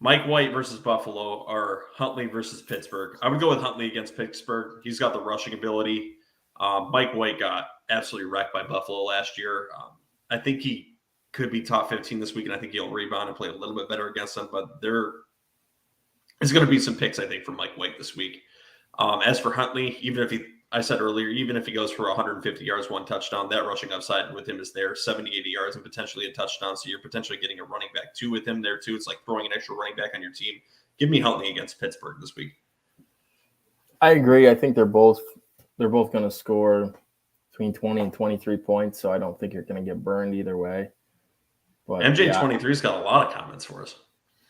Mike White versus Buffalo or Huntley versus Pittsburgh. I would go with Huntley against Pittsburgh. He's got the rushing ability. Mike White got absolutely wrecked by Buffalo last year. I think he could be top 15 this week, and I think he'll rebound and play a little bit better against them. But there's going to be some picks, I think, for Mike White this week. As for Huntley, I said earlier, even if he goes for 150 yards, one touchdown, that rushing upside with him is there, 70, 80 yards, and potentially a touchdown. So you're potentially getting a running back two with him there too. It's like throwing an extra running back on your team. Give me Huntley against Pittsburgh this week. I agree. I think they're both going to score between 20 and 23 points, so I don't think you're going to get burned either way. But MJ23's got a lot of comments for us.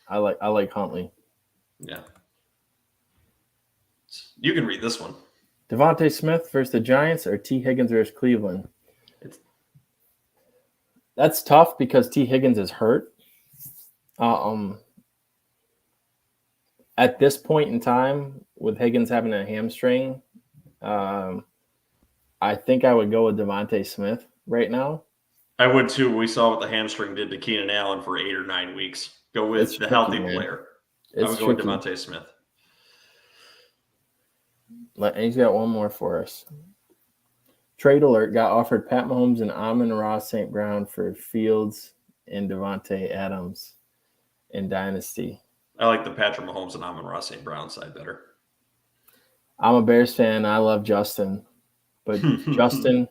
I like Huntley. Yeah. You can read this one. Devontae Smith versus the Giants or T. Higgins versus Cleveland? That's tough because T. Higgins is hurt. At this point in time, with Higgins having a hamstring, I think I would go with Devontae Smith right now. I would too. We saw what the hamstring did to Keenan Allen for 8 or 9 weeks. Go with the healthy player. I would go with Devontae Smith. And he's got one more for us. Trade alert got offered Pat Mahomes and Amon-Ra St. Brown for Fields and Devontae Adams in Dynasty. I like the Patrick Mahomes and Amon-Ra St. Brown side better. I'm a Bears fan. I love Justin. But Justin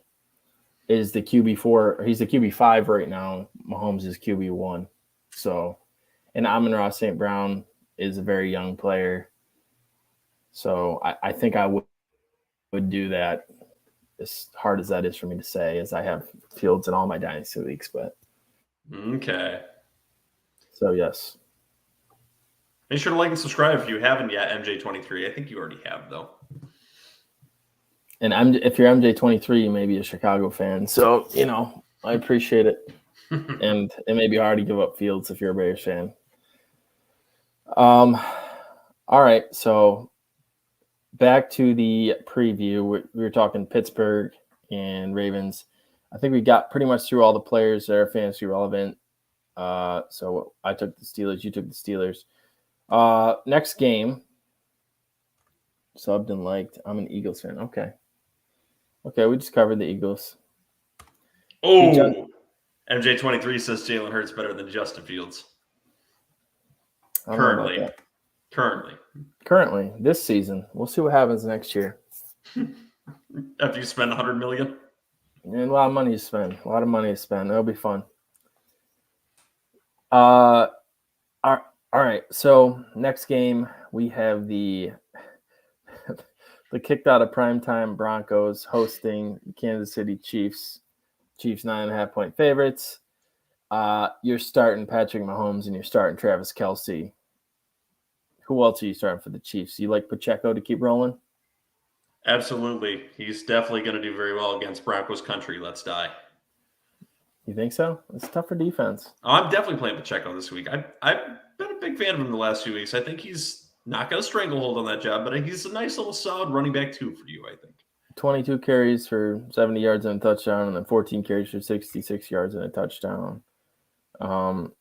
is the QB4. He's the QB5 right now. Mahomes is QB1. So, and Amon-Ra St. Brown is a very young player. So I think I would do that, as hard as that is for me to say, as I have Fields in all my dynasty leagues. But okay. So yes. Make sure to like and subscribe if you haven't yet. MJ23. I think you already have though. And if you're MJ23, you may be a Chicago fan. So I appreciate it. And it may be hard to give up Fields if you're a Bears fan. All right, so. Back to the preview. We were talking Pittsburgh and Ravens. I think we got pretty much through all the players that are fantasy relevant. So I took the Steelers. You took the Steelers. Next game. Subbed and liked. I'm an Eagles fan. Okay, we just covered the Eagles. Oh, MJ23 says Jalen Hurts better than Justin Fields. Currently, this season. We'll see what happens next year. After you spend $100 million? And a lot of money to spend. It'll be fun. All right. So next game, we have the kicked out of primetime Broncos hosting Kansas City Chiefs. Chiefs 9.5-point favorites. You're starting Patrick Mahomes and you're starting Travis Kelce. Who else are you starting for the Chiefs? You like Pacheco to keep rolling? Absolutely. He's definitely going to do very well against Broncos country. Let's die. You think so? It's tough for defense. I'm definitely playing Pacheco this week. I've been a big fan of him the last few weeks. I think he's not got a stranglehold on that job, but he's a nice little solid running back too for you, I think. 22 carries for 70 yards and a touchdown, and then 14 carries for 66 yards and a touchdown. And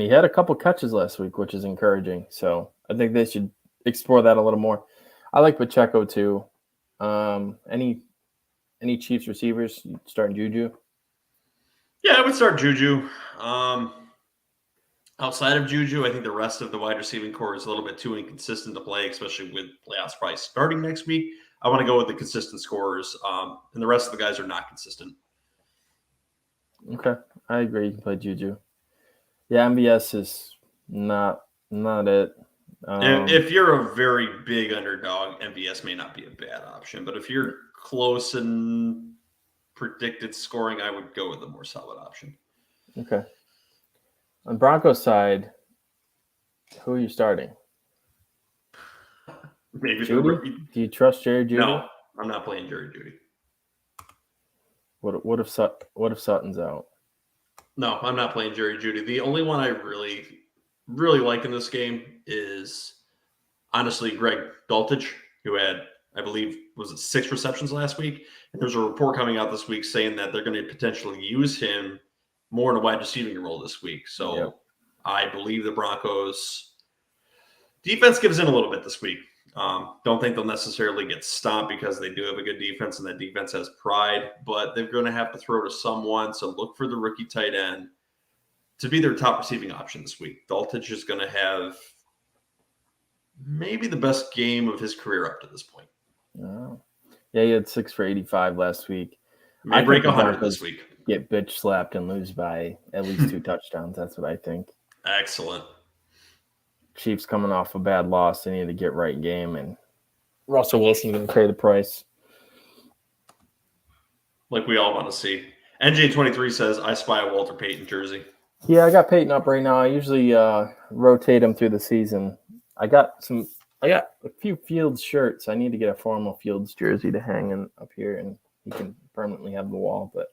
he had a couple catches last week, which is encouraging. So I think they should explore that a little more. I like Pacheco too. Any Chiefs receivers starting Juju? Yeah, I would start Juju. Outside of Juju, I think the rest of the wide receiving core is a little bit too inconsistent to play, especially with playoffs probably starting next week. I want to go with the consistent scorers, and the rest of the guys are not consistent. Okay, I agree. You can play Juju. Yeah, MVS is not it. If you're a very big underdog, MVS may not be a bad option. But if you're close in predicted scoring, I would go with a more solid option. Okay. On Broncos side, who are you starting? Maybe Judy? Do you trust Jerry Judy? No, I'm not playing Jerry Judy. What if Sutton's out? No, I'm not playing Jerry Judy. The only one I really, really like in this game is honestly Greg Dulcich, who had, I believe, was it 6 receptions last week? And there's a report coming out this week saying that they're going to potentially use him more in a wide receiving role this week. So yep. I believe the Broncos defense gives in a little bit this week. Don't think they'll necessarily get stomped because they do have a good defense and that defense has pride, but they're going to have to throw to someone. So look for the rookie tight end to be their top receiving option this week. Dulcich is going to have maybe the best game of his career up to this point. Oh. Yeah, he had 6 for 85 last week. May break 100 this week. Get bitch slapped and lose by at least 2 touchdowns. That's what I think. Excellent. Chiefs coming off a bad loss. They need to get right game, and Russell Wilson going to pay the price. Like we all want to see. NJ23 says, I spy a Walter Payton jersey. Yeah, I got Payton up right now. I usually rotate him through the season. I got a few Fields shirts. I need to get a formal Fields jersey to hang up here, and he can permanently have the wall. But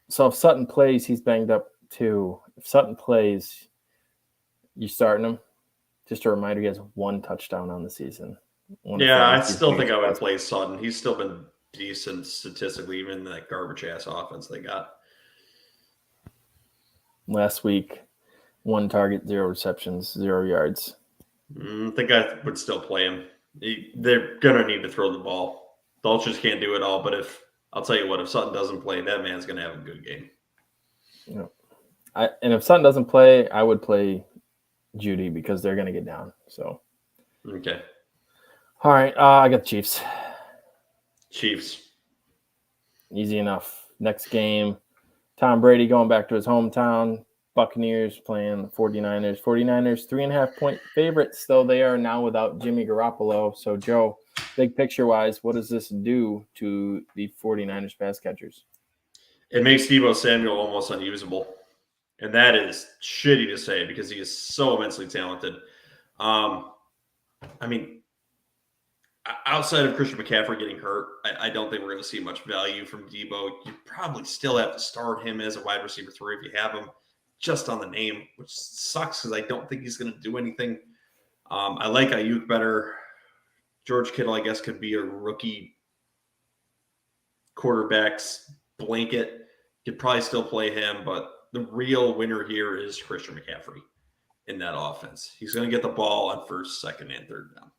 so if Sutton plays, he's banged up too. If Sutton plays, you starting him? Just a reminder, he has 1 touchdown on the season. I still think I would play Sutton. He's still been decent statistically, even in that garbage-ass offense they got. Last week, 1 target, 0 receptions, 0 yards. I think I would still play him. They're going to need to throw the ball. Dulcich can't do it all, but I'll tell you what, if Sutton doesn't play, that man's going to have a good game. Yeah. And if Sutton doesn't play, I would play Judy because they're going to get down. So, okay. All right. I got the Chiefs. Chiefs. Easy enough. Next game, Tom Brady going back to his hometown. Buccaneers playing the 49ers. 49ers 3.5-point favorites, though they are now without Jimmy Garoppolo. So, Joe, big picture-wise, what does this do to the 49ers pass catchers? It makes Deebo Samuel almost unusable. And that is shitty to say because he is so immensely talented. I mean, outside of Christian McCaffrey getting hurt, I don't think we're going to see much value from Deebo. You probably still have to start him as a wide receiver 3 if you have him just on the name, which sucks because I don't think he's going to do anything. I like Ayuk better. George Kittle, I guess, could be a rookie quarterback's blanket. Could probably still play him, but the real winner here is Christian McCaffrey in that offense. He's going to get the ball on 1st, 2nd, and 3rd down.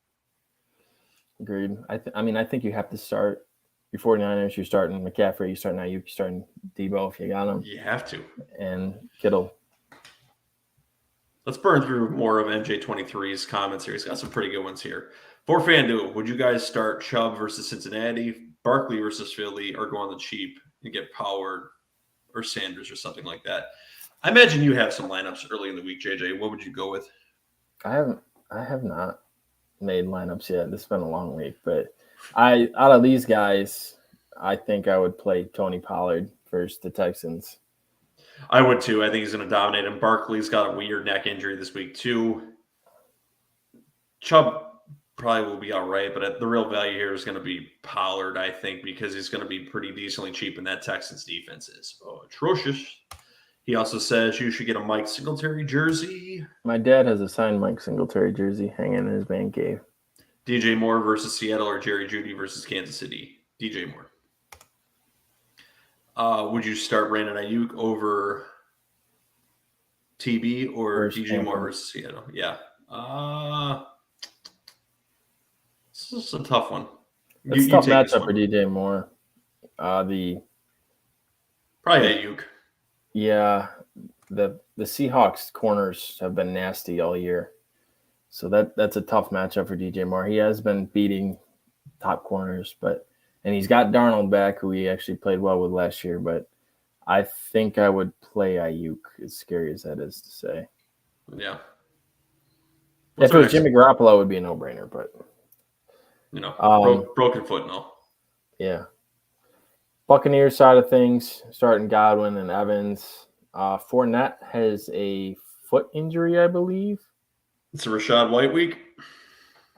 Agreed. I think you have to start your 49ers. You're starting McCaffrey. You're starting Ayuk. You're starting Deebo if you got him. You have to. And Kittle. Let's burn through more of NJ23's comments here. He's got some pretty good ones here. For FanDuel, would you guys start Chubb versus Cincinnati, Barkley versus Philly, or go on the cheap and get Pollard or Sanders or something like that? I imagine you have some lineups early in the week, JJ. What would you go with? I have not made lineups yet. This has been a long week, but out of these guys, I think I would play Tony Pollard versus the Texans. I would too. I think he's going to dominate him. Barkley's got a weird neck injury this week too. Chubb probably will be all right, but the real value here is going to be Pollard, I think, because he's going to be pretty decently cheap, and that Texans defense is atrocious. He also says you should get a Mike Singletary jersey. My dad has a signed Mike Singletary jersey hanging in his man cave. DJ Moore versus Seattle or Jerry Jeudy versus Kansas City. DJ Moore. Would you start Brandon Ayuk over TB or DJ Moore versus Seattle? Yeah. This is a tough one. It's a tough matchup for DJ Moore. Probably Ayuk. Yeah, the Seahawks corners have been nasty all year, so that's a tough matchup for DJ Moore. He has been beating top corners, and he's got Darnold back, who he actually played well with last year. But I think I would play Ayuk, as scary as that is to say. Yeah. If it was Jimmy Garoppolo, it would be a no-brainer, but broken foot, no. Yeah. Buccaneers side of things, starting Godwin and Evans. Fournette has a foot injury, I believe. It's a Rachaad White week.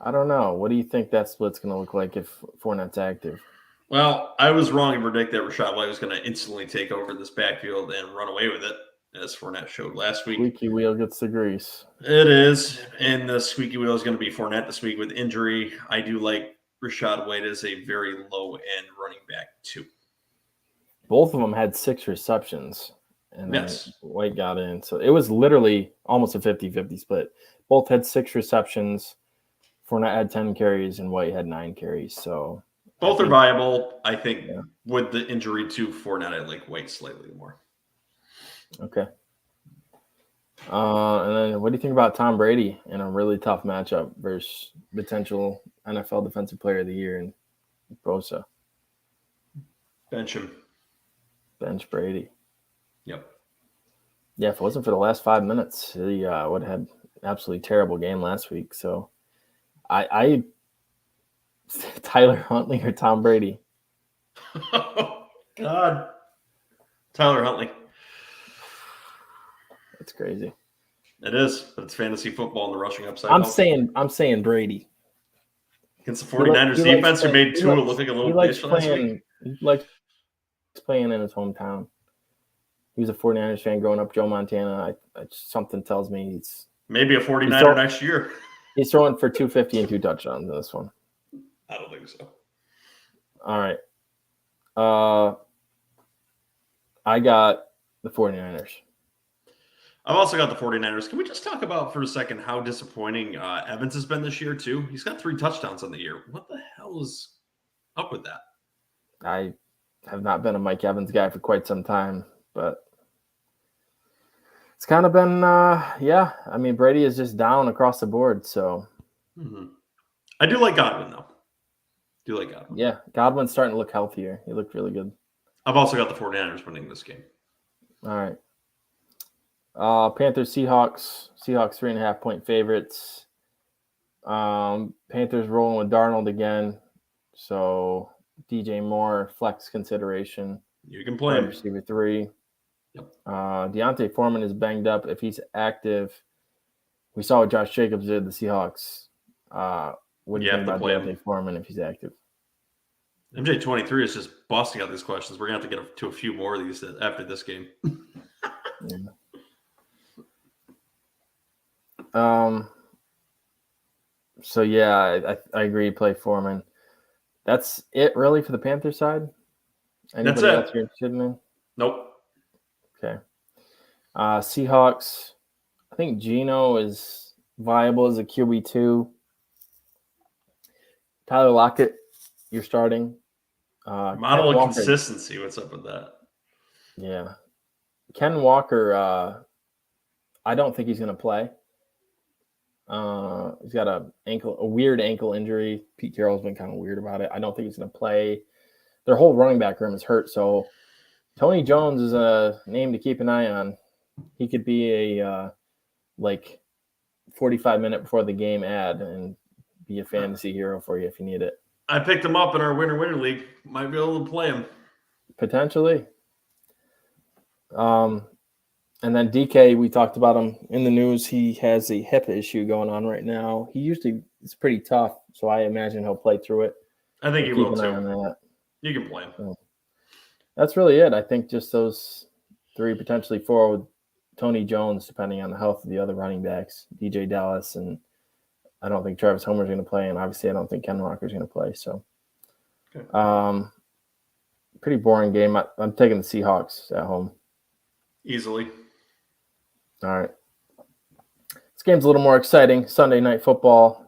I don't know. What do you think that split's going to look like if Fournette's active? Well, I was wrong to predict that Rachaad White was going to instantly take over this backfield and run away with it, as Fournette showed last week. Squeaky wheel gets the grease. It is, and the squeaky wheel is going to be Fournette this week with injury. I do like Rachaad White as a very low-end running back, too. Both of them had 6 receptions, and then White got in. So it was literally almost a 50-50 split. Both had 6 receptions. Fournette had 10 carries, and White had 9 carries. So both are viable. I think with the injury to Fournette, I like White slightly more. Okay. And then what do you think about Tom Brady in a really tough matchup versus potential NFL Defensive Player of the Year in Bosa? Bench him. Bench Brady. Yep. Yeah, if it wasn't for the last 5 minutes, he would have had an absolutely terrible game last week. So I Tyler Huntley or Tom Brady? Oh, God. Tyler Huntley. That's crazy. It is, but it's fantasy football and the rushing upside. I'm saying Brady. Against the 49ers defense, who made Tua look like a little bitch last week. He likes playing in his hometown. He was a 49ers fan growing up. Joe Montana. Something tells me he's maybe a 49er next year. He's throwing for 250 and 2 touchdowns in this one. I don't think so. All right. I got the 49ers. I've also got the 49ers. Can we just talk about for a second how disappointing Evans has been this year, too? He's got 3 touchdowns on the year. What the hell is up with that? I have not been a Mike Evans guy for quite some time, but it's kind of been, I mean, Brady is just down across the board, so. Mm-hmm. I do like Godwin, though. Yeah, Godwin's starting to look healthier. He looked really good. I've also got the 49ers winning this game. All right. Panthers, Seahawks. Seahawks 3.5-point favorites. Panthers rolling with Darnold again. So DJ Moore, flex consideration. You can play him. Receiver 3. Yep. Deontay Foreman is banged up. If he's active, we saw what Josh Jacobs did, the Seahawks. What do you think about Deontay Foreman if he's active? MJ23 is just busting out these questions. We're going to have to get to a few more of these after this game. So, I agree. Play Foreman. That's it, really, for the Panther side? Anybody else you're interested in? Nope. Okay. Seahawks. I think Geno is viable as a QB2. Tyler Lockett, you're starting. Model of consistency. What's up with that? Yeah. Ken Walker, I don't think he's going to play. He's got a weird ankle injury. Pete Carroll's been kind of weird about it. I don't think he's going to play. Their whole running back room is hurt. So Tony Jones is a name to keep an eye on. He could be a 45-minute before the game ad and be a fantasy hero for you if you need it. I picked him up in our winner league. Might be able to play him. Potentially. And then DK, we talked about him in the news. He has a hip issue going on right now. He usually is pretty tough, so I imagine he'll play through it. I think he will too. That. You can play him. So that's really it. I think just those 3, potentially 4 with Tony Jones, depending on the health of the other running backs, DJ Dallas, and I don't think Travis Homer's going to play, and obviously I don't think Ken Walker's going to play. So, okay. pretty boring game. I'm taking the Seahawks at home. Easily. All right. This game's a little more exciting. Sunday Night Football.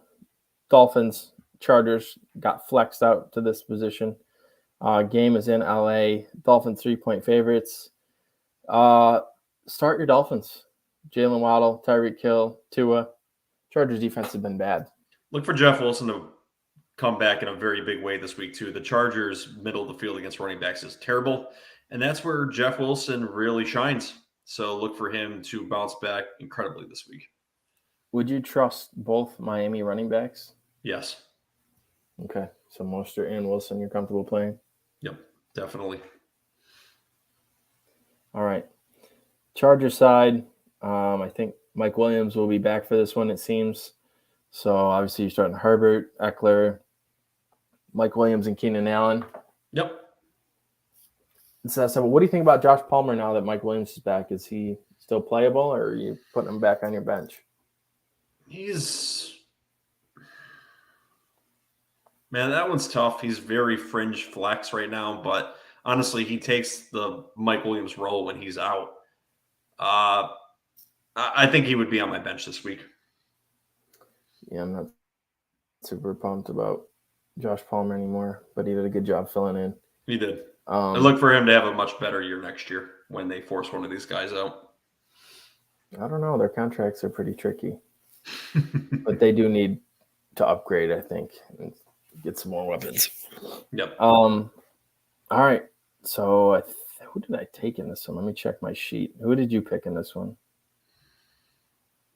Dolphins, Chargers got flexed out to this position. Game is in LA. Dolphins 3-point favorites. Start your Dolphins. Jaylen Waddle, Tyreek Hill, Tua. Chargers defense has been bad. Look for Jeff Wilson to come back in a very big way this week, too. The Chargers' middle of the field against running backs is terrible, and that's where Jeff Wilson really shines. So look for him to bounce back incredibly this week. Would you trust both Miami running backs? Yes. Okay. So Mostert and Wilson, you're comfortable playing? Yep, definitely. All right. Charger side, I think Mike Williams will be back for this one, it seems. So obviously you're starting Herbert, Eckler, Mike Williams, and Keenan Allen. Yep. So what do you think about Josh Palmer now that Mike Williams is back? Is he still playable, or are you putting him back on your bench? Man, that one's tough. He's very fringe flex right now, but honestly, he takes the Mike Williams role when he's out. I think he would be on my bench this week. Yeah, I'm not super pumped about Josh Palmer anymore, but he did a good job filling in. He did. I look for him to have a much better year next year when they force one of these guys out. I don't know. Their contracts are pretty tricky, but they do need to upgrade, I think, and get some more weapons. Yep. All right. So who did I take in this one? Let me check my sheet. Who did you pick in this one?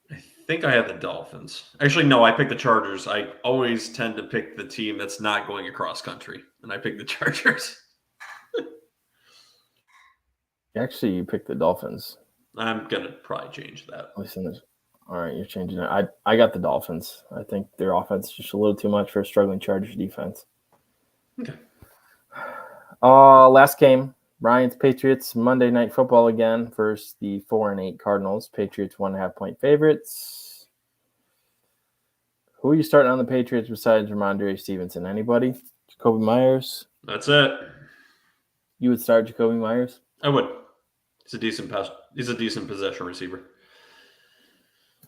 I think I had the Dolphins. Actually, no, I picked the Chargers. I always tend to pick the team that's not going across country, and I picked the Chargers. Actually, you picked the Dolphins. I'm going to probably change that. Listen, all right, you're changing it. I got the Dolphins. I think their offense is just a little too much for a struggling Chargers defense. Okay. Last game, Ryan's Patriots, Monday Night Football again versus the 4-8 Cardinals. Patriots 1.5-point favorites. Who are you starting on the Patriots besides Ramondre Stevenson? Anybody? Jacoby Myers? That's it. You would start Jacoby Myers? I would. He's a decent possession receiver.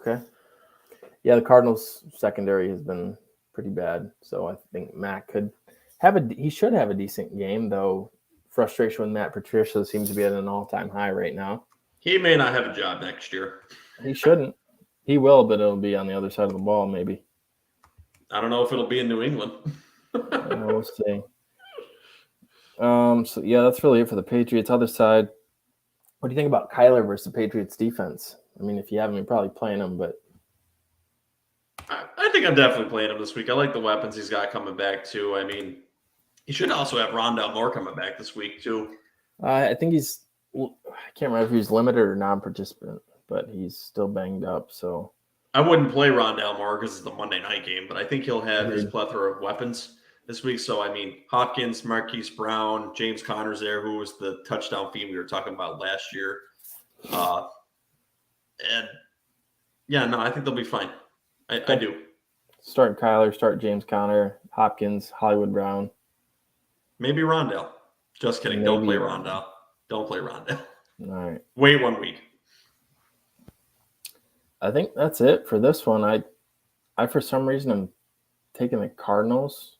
Okay. Yeah, the Cardinals secondary has been pretty bad, so I think Matt he should have a decent game, though. Frustration with Matt Patricia seems to be at an all-time high right now. He may not have a job next year. He shouldn't. He will, but it'll be on the other side of the ball, maybe. I don't know if it'll be in New England. We'll see. So yeah, that's really it for the Patriots. Other side, what do you think about Kyler versus the Patriots defense? I mean, if you haven't, you're probably playing him, but I think I'm definitely playing him this week. I like the weapons he's got coming back too. I mean, he should also have Rondale Moore coming back this week too. I think I can't remember if he's limited or non-participant, but he's still banged up. So I wouldn't play Rondale Moore because it's the Monday night game, but I think he'll have his plethora of weapons this week. So, I mean, Hopkins, Marquise Brown, James Conner's there, who was the touchdown fiend we were talking about last year. And, yeah, no, I think they'll be fine. I do. Start Kyler, start James Conner, Hopkins, Hollywood Brown. Maybe Rondale. Just kidding. Don't play Rondale. Don't play Rondale. All right. Wait 1 week. I think that's it for this one. I for some reason, I'm taking the Cardinals.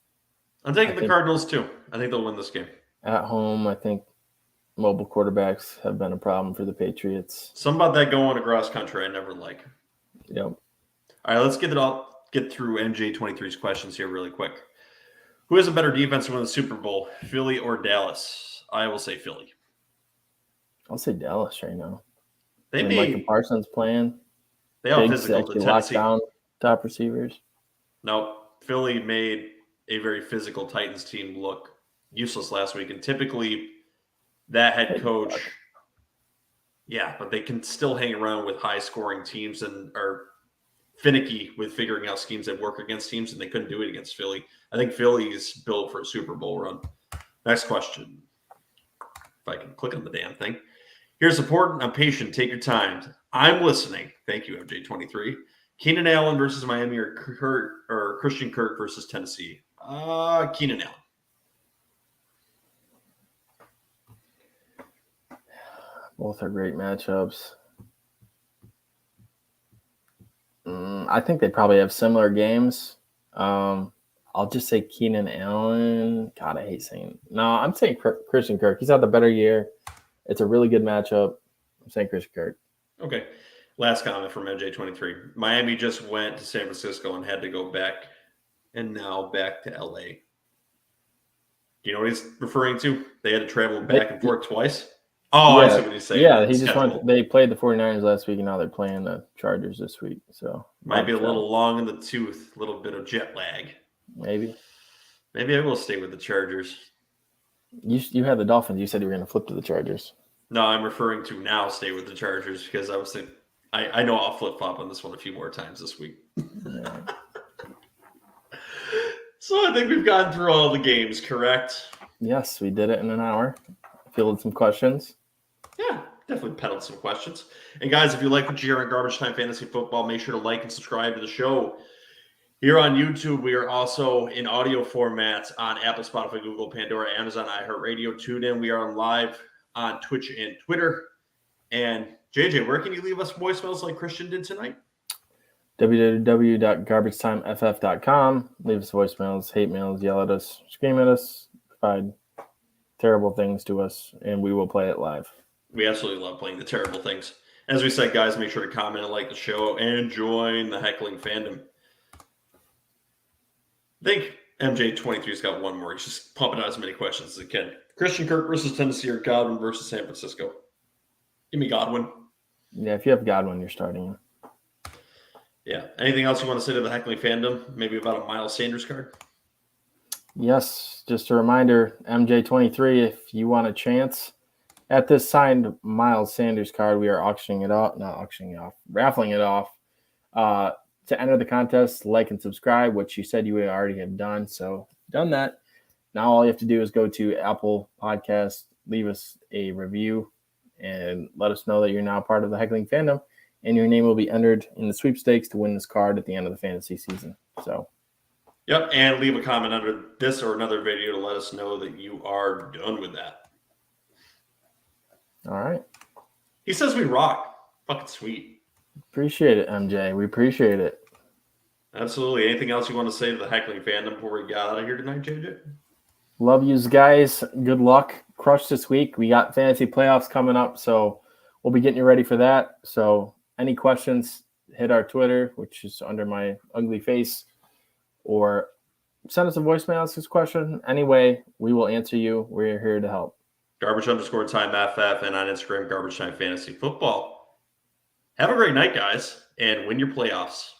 I'm taking the Cardinals, too. I think they'll win this game. At home, I think mobile quarterbacks have been a problem for the Patriots. Something about that going across country I never like. Yep. All right, let's get through MJ23's questions here really quick. Who has a better defense to win the Super Bowl, Philly or Dallas? I will say Philly. I'll say Dallas right now. Micah Parsons playing. They are physical to Tennessee. Lockdown top receivers. No, Philly made a very physical Titans team look useless last week. And typically that head coach, but they can still hang around with high-scoring teams and are finicky with figuring out schemes that work against teams, and they couldn't do it against Philly. I think Philly is built for a Super Bowl run. Next question. If I can click on the damn thing. Here's important. I'm patient. Take your time. I'm listening. Thank you, MJ23. Keenan Allen versus Miami or Christian Kirk versus Tennessee? Keenan Allen. Both are great matchups. I think they probably have similar games. I'll just say Keenan Allen. God, I hate saying. No, I'm saying Christian Kirk. He's had the better year. It's a really good matchup. I'm saying Christian Kirk. Okay. Last comment from MJ23. Miami just went to San Francisco and had to go back, and now back to LA. Do you know what he's referring to? They had to travel back and forth twice. Oh, yeah, I see what he's saying. Yeah, he just went. They played the 49ers last week, and now they're playing the Chargers this week. So might be a little long in the tooth, a little bit of jet lag. Maybe I will stay with the Chargers. You had the Dolphins. You said you were going to flip to the Chargers. No, I'm referring to now stay with the Chargers because I was thinking I know I'll flip flop on this one a few more times this week. Yeah. So I think we've gotten through all the games, correct? Yes, we did it in an hour. Fielded some questions. Yeah, definitely peddled some questions. And guys, if you like what you hear on Garbage Time Fantasy Football, make sure to like and subscribe to the show. Here on YouTube, we are also in audio format on Apple, Spotify, Google, Pandora, Amazon, Iheartradio. Tunein. We are live on Twitch and Twitter. And JJ, where can you leave us voicemails like Christian did tonight? www.garbagetimeff.com. Leave us voicemails, hate mails, yell at us, scream at us, provide terrible things to us, and we will play it live. We absolutely love playing the terrible things. As we said, guys, make sure to comment and like the show and join the heckling fandom. I think MJ23's got one more. He's just pumping out as many questions as he can. Christian Kirk versus Tennessee or Godwin versus San Francisco? Give me Godwin. Yeah, if you have Godwin, you're starting him. Yeah. Anything else you want to say to the heckling fandom? Maybe about a Miles Sanders card? Yes, just a reminder, MJ23, if you want a chance at this signed Miles Sanders card, we are raffling it off. To enter the contest, like and subscribe, which you said you already have done. So done that. Now all you have to do is go to Apple Podcasts, leave us a review, and let us know that you're now part of the heckling fandom, and your name will be entered in the sweepstakes to win this card at the end of the fantasy season. So. Yep, and leave a comment under this or another video to let us know that you are done with that. All right. He says we rock. Fucking sweet. Appreciate it, MJ. We appreciate it. Absolutely. Anything else you want to say to the heckling fandom before we get out of here tonight, JJ? Love yous, guys. Good luck. Crush this week. We got fantasy playoffs coming up, so we'll be getting you ready for that. So any questions, hit our Twitter, which is under my ugly face, or send us a voicemail, ask us a question. Anyway, we will answer you. We're here to help. Garbage_time FF and on Instagram, Garbage Time Fantasy Football. Have a great night, guys, and win your playoffs.